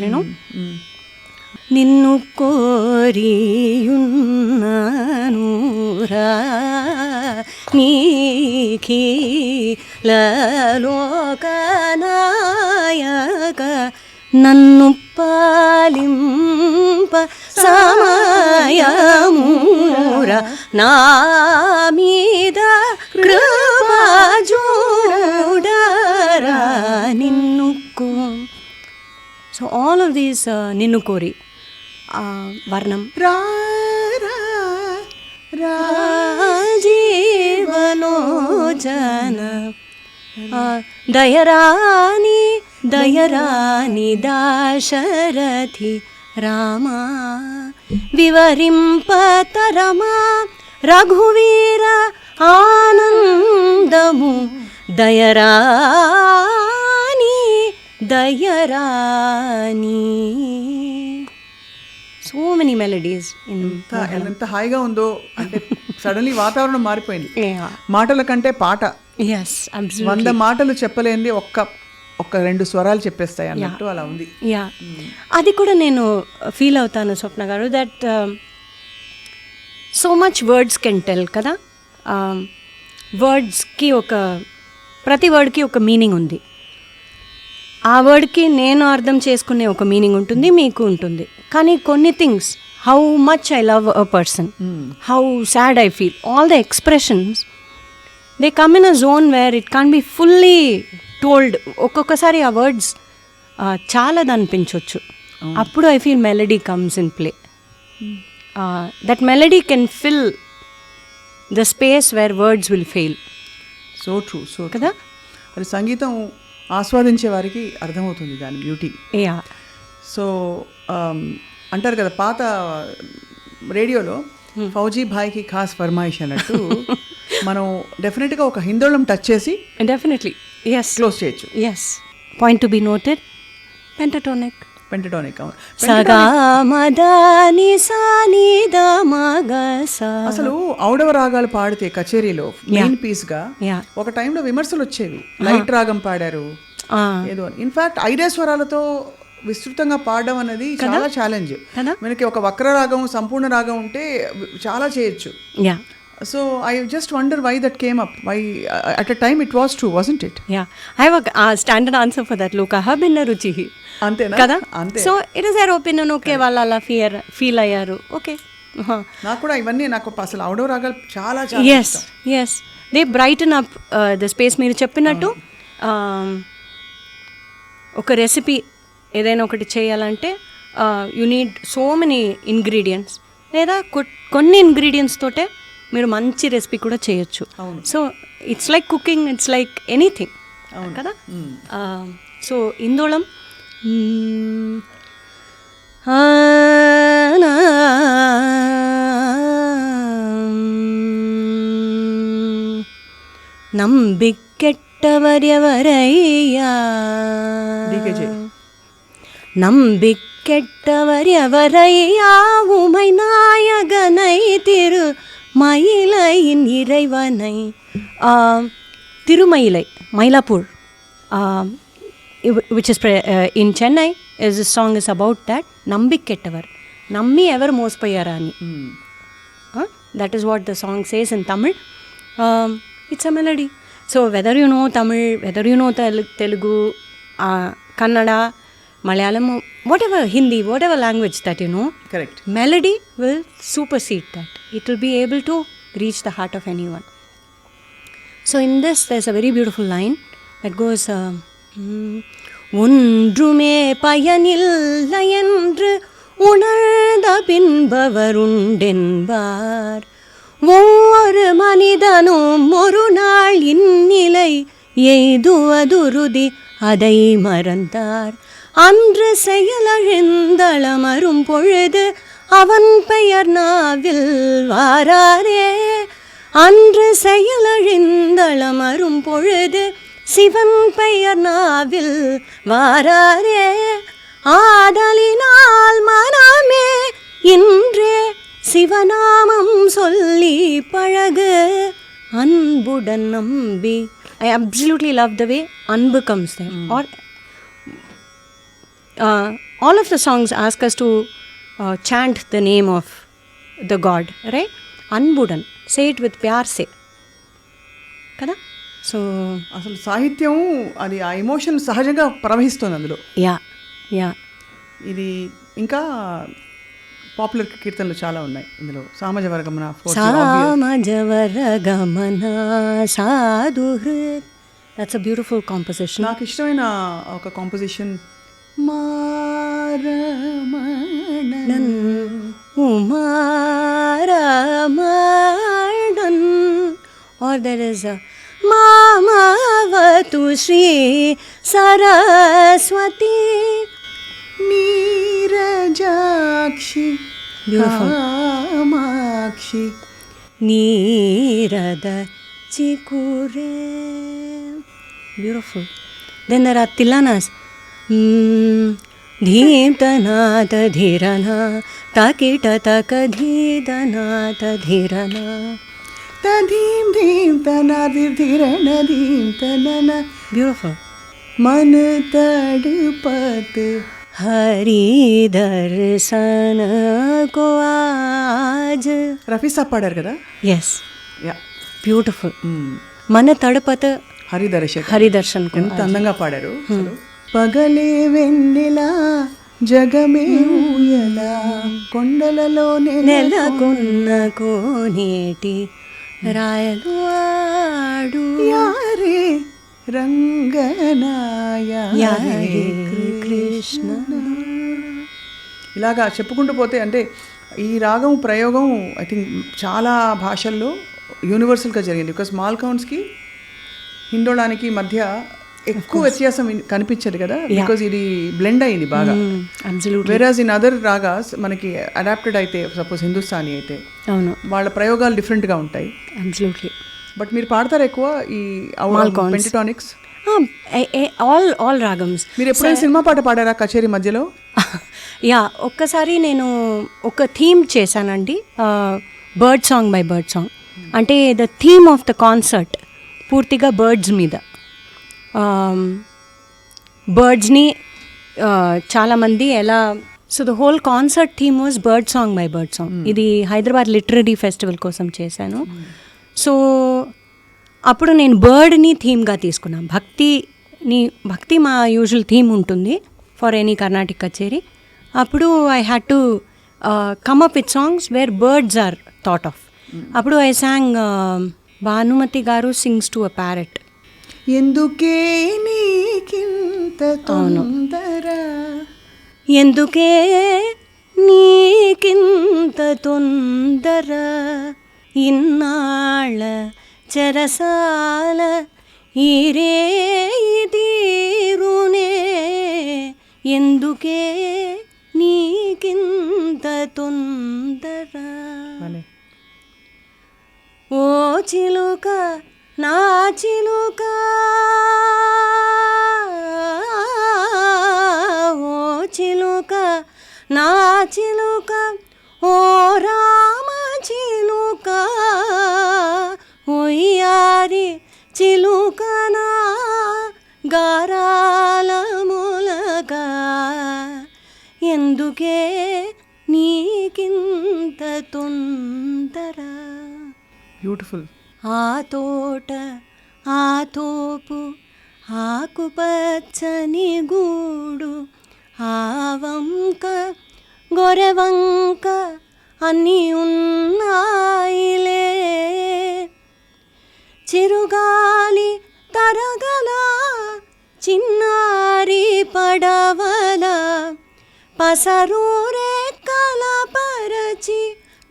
నిన్ను కోరియున్నానురా నీఖిలలోకనాయక నన్ను పాలింప సమయమురా నా మీద కృపా చూడరా నిన్ను కో. So all of these ninnu kori varnam rajivalochana dayarani dasharathi rama vivarimpatarama raghuvira anandamu dayarani. So so many melodies in ఎంత హాయిగా ఉందో అంటే సడన్లీ వాతావరణం మారిపోయింది. మాటల కంటే పాట 100 మాటలు చెప్పలేంది ఒక్క 2 స్వరాలు చెప్పేస్తాయి అన్నట్టు అలా ఉంది. యా, అది కూడా నేను ఫీల్ అవుతాను స్వప్న గారు, that so much words can tell కదా. వర్డ్స్కి ప్రతి వర్డ్కి ఒక మీనింగ్ ఉంది. ఆ వర్డ్కి నేను అర్థం చేసుకునే ఒక మీనింగ్ ఉంటుంది, మీకు ఉంటుంది. కానీ కొన్ని things, how much I love a person, how sad I feel, all the expressions they come in a zone where it can be fully told. ఒక్కొక్కసారి ఆ వర్డ్స్ చాలా అనిపించవచ్చు. అప్పుడు I feel melody comes in play. That melody can fill the space where words will fail. So true కదా. అది సంగీతం ఆస్వాదించే వారికి అర్థమవుతుంది దాని బ్యూటీ. యా. సో అంటారు కదా పాత రేడియోలో ఫౌజీ భాయ్కి ఖాస్ ఫర్మాయిష్ అన్నట్టు మనం డెఫినెట్గా ఒక హిందోళం టచ్ చేసి డెఫినెట్లీ క్లోజ్ చేయొచ్చు. Yes, point to be noted, pentatonic. అసలు ఔడవ రాగాలు పాడితే కచేరీలో మెయిన్ పీస్ గా ఒక టైంలో విమర్శలు వచ్చేవి, లైట్ రాగం పాడారు ఏదో. ఇన్ఫాక్ట్ 5 స్వరాలతో విస్తృతంగా పాడడం అనేది చాలా ఛాలెంజ్. మనకి ఒక వక్ర రాగం, సంపూర్ణ రాగం ఉంటే చాలా చేయొచ్చు. So I just wonder why that came up. Why at a time it was true, wasn't it? Yeah, I have a standard answer for that. Lokaha binna ruchihi. Antena? Kada? Ante. So it is their opinion. Okay, వాళ్ళ అలా feel అయ్యారు. Okay. నాకు కూడా ఇవన్నీ నాకు అసలు ఔడవ రాగాలు చాలా చాలా ఇష్టం. Yes, they brighten up the space. మీరు చెప్పినట్టు ఒక రెసిపీ ఏదైనా ఒకటి చేయాలంటే you need so many ingredients, లేదా కొన్ని ఇంగ్రీడియంట్స్ తోటే మీరు మంచి రెసిపీ కూడా చేయొచ్చు. So it's like cooking, it's like anything కదా. సో ఇందోళం நம்பிக்கெட்டவரெவரையா நம்பிக்கெட்டவரெவரையா உமை நாயகனை திரு மயிலையின் இறைவனை. Thirumayilai, Mylapore, which is in Chennai, is a song is about that. Nambikkettavar, nammi ever mospoyarani. That is what the song says in Tamil. It's a melody. So whether you know Tamil, whether you know Telugu, Kannada, Malayalam, whatever, Hindi, whatever language that you know, correct, melody will supersede that. It will be able to reach the heart of anyone. So in this there's a very beautiful line that goes ஒன்றுமே பயனில்லை என்று உணர்ந்த பின்பவருண்டென்பார். ஒவ்வொரு மனிதனும் ஒரு நாள் இந்நிலை எய்துவதுருதி, அதை மறந்தார். அன்று செயலழிந்தளமரும் பொழுது அவன் பெயர் நாவில் வாராரே. அன்று செயலழிந்தளமரும் பொழுது சிவன் பெயர் நாவில் வாராரே. ஆதலினால் மனமே இன்றே சிவநாமம் சொல்லி பழகு, அன்புடன் நம்பி. I absolutely love the way anbu comes there. Or all of the songs ask us to chant the name of the God, right? Anbudan, say it with pyar se, kada. So అసలు సాహిత్యం అది ఆ emotion సహజంగా ప్రవహిస్తుంది అందులో. Yeah ఇది ఇంకా popular కీర్తనలు చాలా ఉన్నాయి ఇందులో. సామజవరగమన, సామజవరగమన సాధుహృత్, దట్స్ అ బ్యూటిఫుల్ కాంపోజిషన్. నాకు ఇష్టమైన ఒక కాంపోజిషన్ మారమణన్ ఉమారమణన్, or there is a మామవతు శ్రీ సరస్వతి నీరజాక్షి కామాక్షి నీరద చికురే. Beautiful. Then there are tilanas. ధీతనాథ ధీరనా తాకిట తక ధీతనాథ ధీరనా తధీం ధీం తనాది ధీరణ ధీం తనన. బ్యూటిఫుల్. मन तड़पत हरि दर्शन को आज. రఫీ సాబ్ పాడారు కదా. Yes, yeah, beautiful. మన తడపత హరిదర్శక్ హరిదర్శన్ కు ఎంత అందంగా పాడారు. పగలే వెన్నెలా జగమే ఊయలా కొండలలో నెలకొన్న కోనేటి రాయలు ఆడు యారే రంగనాయ కృష్ణ. ఇలాగా చెప్పుకుంటూ పోతే అంటే ఈ రాగం ప్రయోగం ఐ థింక్ చాలా భాషల్లో యూనివర్సల్గా జరిగింది. బికాస్ స్మాల్ కౌంట్స్కి హిందోళానికి మధ్య ఎక్కువ వ్యత్యాసం కనిపించదు కదా, బికాజ్ ఇది బ్లెండ్ అయింది బాగా. వెరాజ్ ఇన్ అదర్ రాగాస్ మనకి అడాప్టెడ్ అయితే సపోజ్ హిందుస్థానీ అయితే అవును వాళ్ళ ప్రయోగాలు డిఫరెంట్గా ఉంటాయి. అబ్సల్యూట్లీ. బట్ మీరు పాడతారు ఎక్కువ ఈ పెంటటానిక్స్, ఆల్ రాగమ్స్. మీరు ఎప్పుడైనా సినిమా పాట పాడారా కచేరీ మధ్యలో? యా, ఒక్కసారి నేను ఒక థీమ్ చేశానండి, bird song by bird song. అంటే the theme of the concert పూర్తిగా బర్డ్స్ మీద. బర్డ్స్ని చాలామంది ఎలా, so the whole concert theme was bird song by bird song. ఇది హైదరాబాద్ లిటరరీ ఫెస్టివల్ కోసం చేశాను. సో అప్పుడు నేను బర్డ్ని థీమ్గా తీసుకున్నాను. భక్తి మా యూజువల్ థీమ్ ఉంటుంది ఫర్ ఎనీ కర్ణాటిక్ కచేరీ. అప్పుడు I had to come up with songs where birds are thought of. అప్పుడు I sang Bhanumathi garu sings to a parrot. ఎందుకే నీకింత తొందర, ఎందుకే నీకింత తొందర, ఇన్నాళ్ళ చెరసాల ఈరే తీరునే, ఎందుకే నీకింత తొందర. ఓ చిలుక నా చిలుక, ఓ చిలుక నా చిలుక, ఓ రామ చిలుక, ఒయ్యారి చిలుకనా గారాల మూలక, ఎందుకే నీకింత తొందర. బ్యూటిఫుల్. ఆ తోట ఆ తోపు ఆకుపచ్చని గూడు, ఆ వంక గొరవంక అన్నీ ఉన్నాయిలే, చిరుగాలి తరగల చిన్నారి పడవల, పసరూరే కలపరచి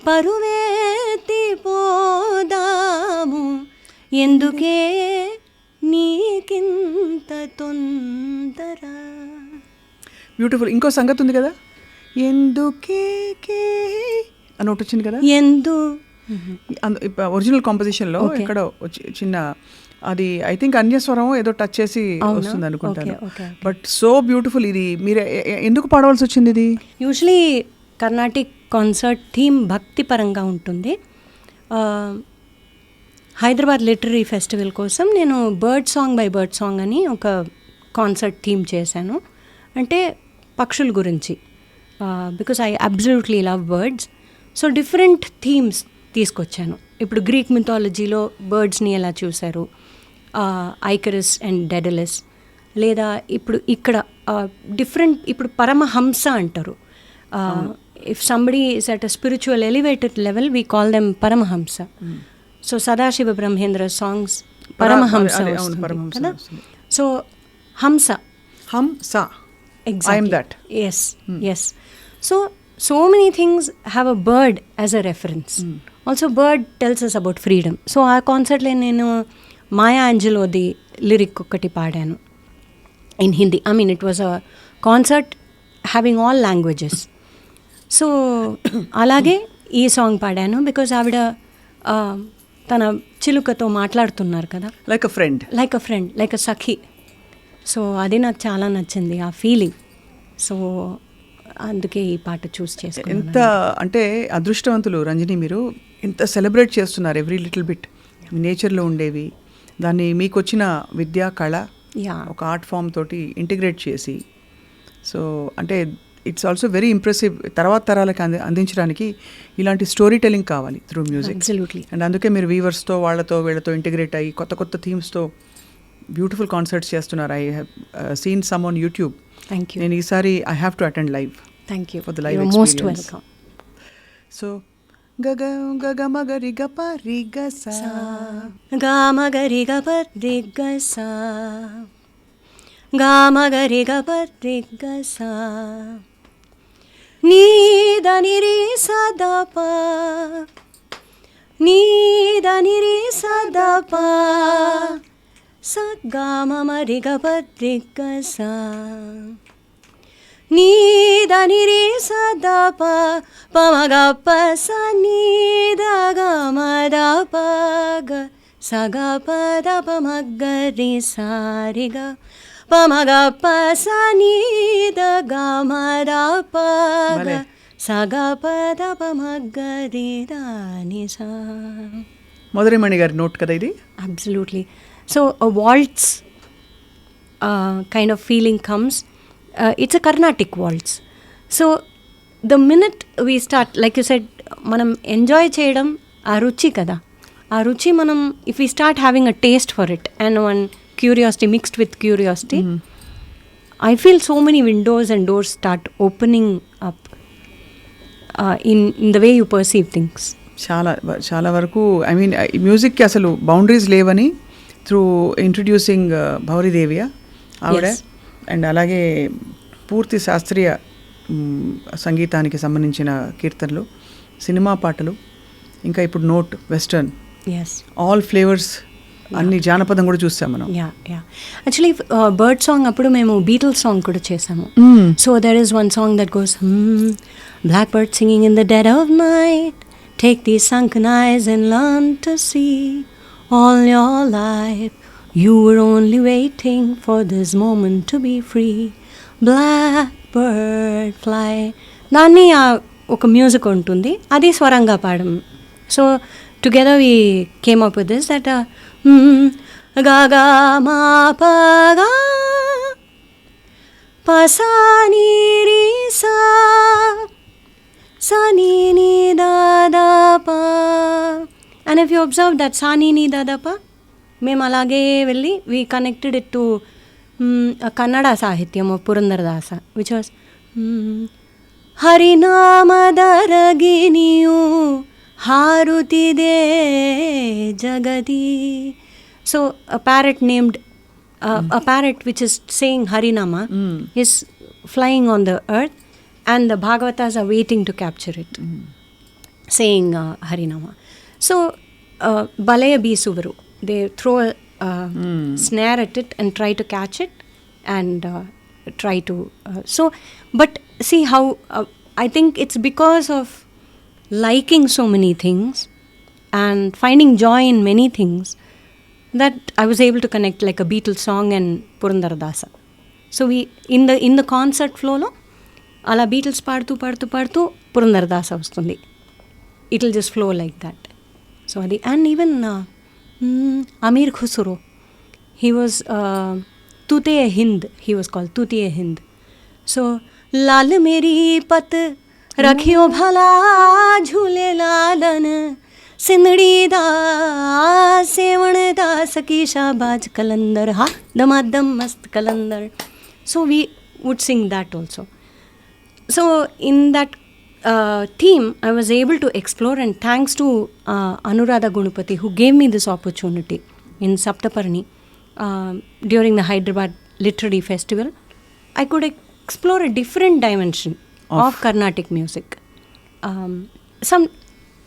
పరువేతి పోదాము, ఎందుకే నీకింత తొందర. బ్యూటిఫుల్. ఇంకో సంగతి ఉంది కదా, ఎందుకే అని ఒకటి వచ్చింది కదా, ఒరిజినల్ కాంపోజిషన్లో ఎక్కడో చిన్న, అది ఐ థింక్ అన్యస్వరం ఏదో టచ్ చేసి వస్తుంది అనుకుంటాను. But so beautiful. ఇది మీరు ఎందుకు పాడవలసి వచ్చింది? ఇది యూజువలీ కర్ణాటిక్ కాన్సర్ట్ థీమ్ భక్తి పరంగా ఉంటుంది. హైదరాబాద్ లిటరరీ ఫెస్టివల్ కోసం నేను bird song by bird song అని ఒక కాన్సర్ట్ థీమ్ చేశాను. అంటే పక్షుల గురించి, because I absolutely love birds. So different themes తీసుకొచ్చాను. ఇప్పుడు గ్రీక్ మిథాలజీలో బర్డ్స్ని ఎలా చూశారు, ఐకరస్ అండ్ డెడలస్, లేదా ఇప్పుడు ఇక్కడ డిఫరెంట్, ఇప్పుడు పరమహంస అంటారు. If somebody is at a spiritual elevated level we call them Paramahamsa. So Sadashiva Brahmendra songs Paramahamsa కదా. సో హంస, exactly. Yes. So many things have a bird as a reference. Also bird tells us about freedom. So ఆ కాన్సర్ట్లో నేను మాయా అంజలోది lyric ఒకటి పాడాను in Hindi. I mean it was a concert having all languages. So అలాగే ఈ song పాడాను because ఆవిడ తన చిలుకతో మాట్లాడుతున్నారు కదా, like a friend, like a Sakhi. So అది నాకు చాలా నచ్చింది, ఆ ఫీలింగ్. సో అందుకే ఈ పాట చూస్ చేసుకున్నాను. ఎంత అంటే అదృష్టవంతులు రంజని, మీరు ఇంత సెలబ్రేట్ చేస్తున్నారు ఎవ్రీ లిటిల్ బిట్ నేచర్లో ఉండేవి, దాన్ని మీకు వచ్చిన విద్యా కళ ఒక ఆర్ట్ ఫామ్ తోటి ఇంటిగ్రేట్ చేసి, సో అంటే ఇట్స్ ఆల్సో వెరీ ఇంప్రెసివ్. తర్వాత తరాలకు అందించడానికి ఇలాంటి స్టోరీ టెల్లింగ్ కావాలి త్రూ మ్యూజిక్. అండ్ అందుకే మీరు వీవర్స్తో వాళ్ళతో వీళ్ళతో ఇంటిగ్రేట్ అయ్యి కొత్త కొత్త థీమ్స్తో బ్యూటిఫుల్ కాన్సర్ట్స్ చేస్తున్నారు. I have seen some on YouTube. నేను ఈసారి I have to attend live. Thank you for the live most welcome. So గగ గగ మగరి గప రిగ సా గా మగరి గప రిగ సా గా మగరి గప రిగ సా నీ ద ని రి స ద ప నీ ద ని రి స ద ప స గా మ మ రి గ ప రిగ సా నీ ద ని రి స ద ప ప మ గ ప స నీ ద గ మ ద ప గ స గ ప ద ప మ గ రి సా రి గ ప మ గ ప స నీ ద గ మ ద ప గ స గ ప ద ప మ గ రి ద ని సా. మధురిమణి గారి నోట్ కదా ఇది. Absolutely. So a waltz kind of feeling comes. It's a Carnatic waltz. So the minute we start, like you said, మనం ఎంజాయ్ చేయడం ఆ రుచి కదా, ఆ రుచి మనం if we start having a taste for it and one curiosity mixed with curiosity, I feel so many windows and doors start opening up in the way you perceive things. చాలా వరకు I mean మ్యూజిక్కి అసలు boundaries లేవని through introducing భౌరీదేవియా ఆవిడ, and అలాగే పూర్తి శాస్త్రీయ సంగీతానికి సంబంధించిన కీర్తనలు, సినిమా పాటలు, ఇంకా ఇప్పుడు నోట్ వెస్టర్న్, ఆల్ ఫ్లేవర్స్, అన్ని జానపదం కూడా చూసాం మనం. యాక్చువల్లీ బర్డ్ సాంగ్ అప్పుడు మేము బీటిల్స్ సాంగ్ కూడా చేసాము. So there is one song that goes blackbird singing in the dead of night, take these sunken eyes and learn to see. All your life you were only waiting for this moment to be free. Blackbird fly. దాన్ని ఒక music ఉంటుంది, అది స్వరంగా పాడడం. So together we came up with this that గా గా మా ప గా ప సా ని రి సా sa ni ni da da pa. And if you observe that sa ni ni da da pa, మేము అలాగే వెళ్ళి we connected it to Kannada సాహిత్యం of Purandaradasa, which was ಹರಿನಾಮದರಗಿನಿಯು ಹಾರುತ್ತಿದೆ ಜಗದಿ. So a parrot named a parrot which is saying Harinama is flying on the earth, and the Bhagavatas are waiting to capture it, saying Harinama. So Balaya Bisuvaru, they throw a snare at it and try to catch it and try to so but see how I think it's because of liking so many things and finding joy in many things that I was able to connect like a Beatles song and Purandaradasa. So we in the concert flow lo అలా Beatles పాడుతూ పాడుతూ పాడుతూ పురందరదాస వస్తుంది. It will just flow like that. So అది. And even Amir Khusro, he was Tuti Hind, he was called Tuti Hind. So లాల్ మేరీ పత్ రఖియో భలా ఝూలే లాలన్ सिंदड़ी दा सेवण दा सकी शाबाज कलंदर हा दमादम मस्त कलंदर. So we would sing that also. So in that theme I was able to explore, and thanks to Anuradha Gunupati who gave me this opportunity in Saptaparni during the Hyderabad Literary Festival, I could explore a different dimension of Carnatic music.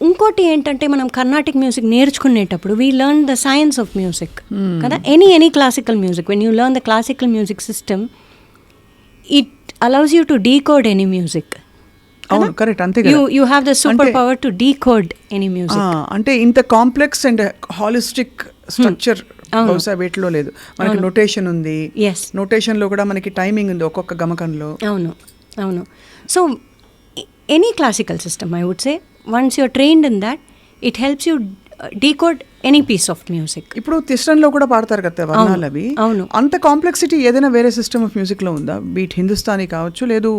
ఇంకోటి ఏంటంటే మనం Carnatic music నేర్చుకునేటప్పుడు we learn the science of music కదా. Any classical music, when you learn the classical music system, it allows you to decode any music. అవును, correct. అంతే కదా, you have the super power to decode any music. అంటే ఇంత complex and holistic structure బహుశా వీటిలో లేదు. మనకి notation ఉంది, ఎస్, నొటేషన్లో కూడా మనకి టైమింగ్ ఉంది ఒక్కొక్క గమకంలో. అవును అవును. So any classical system I would say once you're trained in that it helps you decode any piece of music. ఇప్పుడు తిస్టన్లో కూడా పాడతారు కదా వర్ణాలు అవి. అవును. అంత కాంప్లెక్సిటీ ఏదైనా వేరే సిస్టమ్ ఆఫ్ మ్యూజిక్లో ఉందా? బీట్ హిందుస్థానీ కావచ్చు, లేదు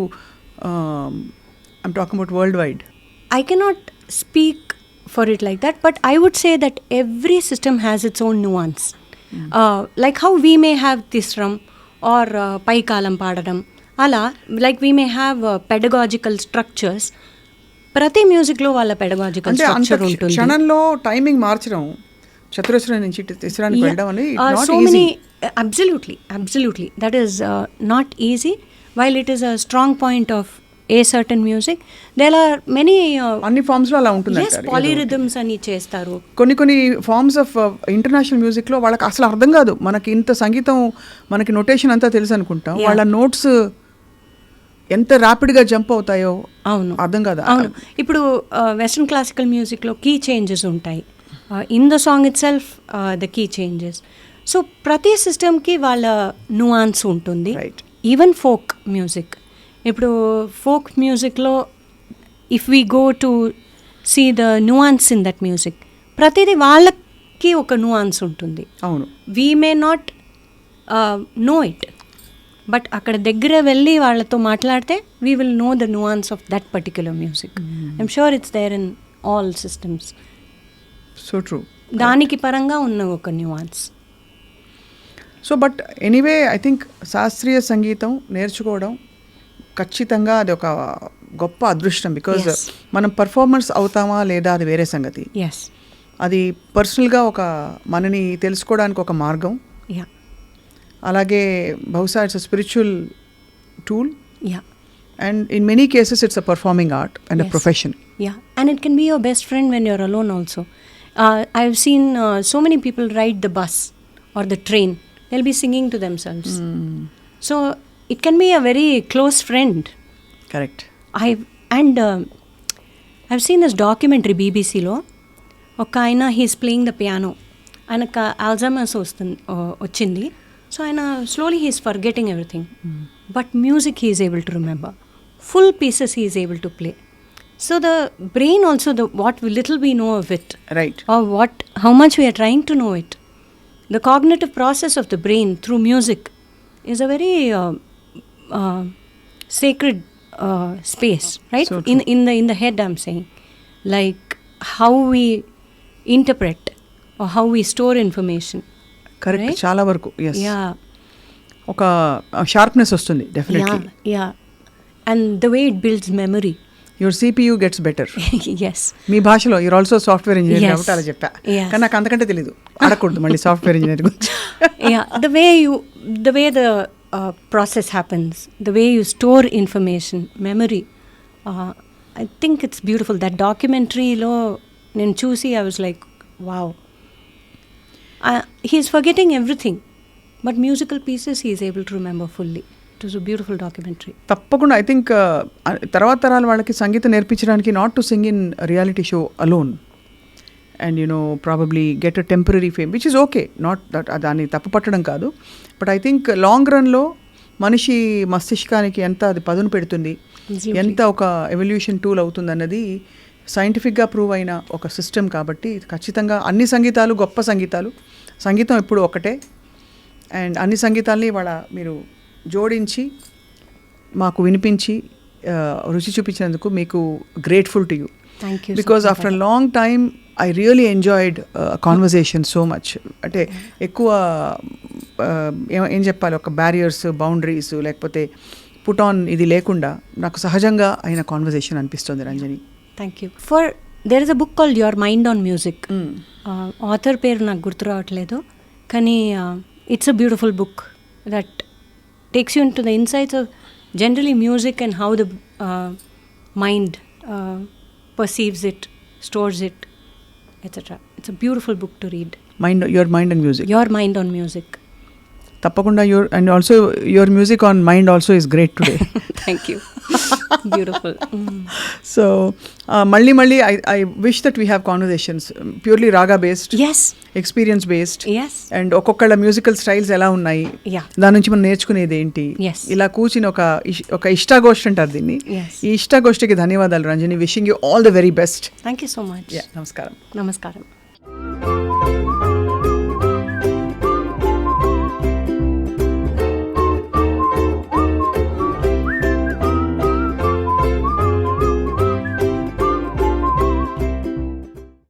I'm talking about world wide. I cannot speak for it like that, but I would say that every system has its own nuance. Like how we may have Tisram or Paikalam Padadam, ala, like we may have pedagogical structures. ప్రతి మ్యూజిక్లో వాళ్ళ pedagogical structure ఉంటుంది. క్షణంలో timing మార్చడం, చతురస్రం నుంచి తిస్రానికి వెళ్ళడం అనేది so many absolutely that is not easy. While it is a strong point of a certain music, there are many అన్ని ఫార్మ్స్ లో అలా ఉంటుంది. yes, polyrhythms అని చేస్తారు. కొన్ని ఫార్మ్స్ ఆఫ్ ఇంటర్నేషనల్ మ్యూజిక్ లో వాళ్ళకి అసలు అర్థం కాదు. మనకి ఇంత సంగీతం, మనకి నొటేషన్ అంతా తెలుసు అనుకుంటాం, వాళ్ళ నోట్స్ ఎంత ర్యాపిడ్గా జంప్ అవుతాయో అవును అర్థం కాదు. అవును. ఇప్పుడు వెస్ట్రన్ క్లాసికల్ మ్యూజిక్లో కీ చేంజెస్ ఉంటాయి. In the song itself the key changes. So ప్రతి సిస్టమ్కి వాళ్ళ నువాన్స్ ఉంటుంది. ఈవెన్ ఫోక్ మ్యూజిక్, ఇప్పుడు ఫోక్ మ్యూజిక్లో if we go to see the nuance in that music, ప్రతిదీ వాళ్ళకి ఒక నువాన్స్ ఉంటుంది. అవును, we may not know it, but అక్కడ దగ్గర వెళ్ళి వాళ్ళతో మాట్లాడితే we will know the nuance of that particular music. I'm sure it's there in all systems. So true, దానికి పరంగా ఉన్న ఒక nuance. So but anyway I think శాస్త్రీయ సంగీతం నేర్చుకోవడం ఖచ్చితంగా అది ఒక గొప్ప అదృష్టం. బికాజ్ మనం పర్ఫార్మర్స్ అవుతామా లేదా అది వేరే సంగతి. ఎస్, అది పర్సనల్గా ఒక మనని తెలుసుకోవడానికి ఒక మార్గం. అలాగే బహుశా it's a spiritual tool. And in many cases it's a performing art and a profession. Yeah, and it can be your best friend when you're alone also. I've seen so many people ride the bus or the train. They'll be singing to themselves. So it can be a very close friend. Correct. I've seen this documentary BBC lo. ఒక ఆయన he's playing the piano. ఆయనకు Alzheimer's వచ్చింది. So slowly he's forgetting everything. But music he is able to remember. Full pieces he is able to play. So the brain also, what little we know of it, right, or how much we are trying to know it, the cognitive process of the brain through music is a very sacred space, right? So in the head, I'm saying, like how we interpret or how we store information. Correct, చాలా వరకు. Yes, yeah, ఒక sharpness వస్తుంది definitely. Yeah, and the way it builds memory. Your CPU gets better. Yes, మీ భాషలో your also software engineer కాబట్టి అలా చెప్పా. కానీ నాకు అంతకంటే తెలీదు, అడగకూడదు మళ్ళీ సాఫ్ట్వేర్ ఇంజనీర్ గురించి. Yeah, the way the process happens, the way you store information, memory, I think it's beautiful. That డాక్యుమెంటరీలో నేను చూసి I was like, wow, he is forgetting everything, but musical pieces he is able to remember fully. It was a beautiful documentary. తప్పకుండా I think తర్వాత తరాల వాళ్ళకి సంగీతం నేర్పించడానికి not to sing in reality show alone and probably get a temporary fame which is okay, not that, దాన్ని తప్పు పట్టడం కాదు. బట్ ఐ థింక్ లాంగ్ రన్లో మనిషి మస్తిష్కానికి ఎంత అది పదును పెడుతుంది, ఎంత ఒక ఎవల్యూషన్ టూల్ అవుతుంది అన్నది సైంటిఫిక్గా ప్రూవ్ అయిన ఒక సిస్టమ్. కాబట్టి ఖచ్చితంగా అన్ని సంగీతాలు గొప్ప సంగీతాలు, సంగీతం ఎప్పుడు ఒకటే. అండ్ అన్ని సంగీతాల్ని ఇవాళ మీరు జోడించి మాకు వినిపించి రుచి చూపించినందుకు మీకు grateful to you. Thank you. Because after a long time I really enjoyed conversation so much. అంటే ఎక్కువ ఏం చెప్పాలి, ఒక బ్యారియర్స్, బౌండరీస్ లేకపోతే పుట్ ఆన్ ఇది లేకుండా నాకు సహజంగా అయిన కాన్వర్జేషన్ అనిపిస్తుంది Ranjani. Thank you. There is a book called your mind on music. Author పేరు నాకు గుర్తు రావట్లేదు, కానీ it's a beautiful book that takes you into the insights of generally music and how the mind perceives it, stores it, etcetera. It's a beautiful book to read. Your mind and music. Your mind on music. తప్పకుండా. And also your music on mind also is great today. Thank you. Beautiful. So మళ్ళీ మళ్ళీ I wish that we have conversations purely raga based, yes experience based, yes and ఒక్కొక్కళ్ళ musical styles ఎలా ఉన్నాయి, Yeah. దాని నుంచి మనం నేర్చుకునేది ఏంటి, Yes. ఇలా కూర్చుని ఒక ఇష్టాగోష్ఠి అంటారు దీన్ని. Yes. ఈ ఇష్టాగోష్ఠికి ధన్యవాదాలు Ranjani. Wishing you all the very best. Thank you so much. నమస్కారం. నమస్కారం.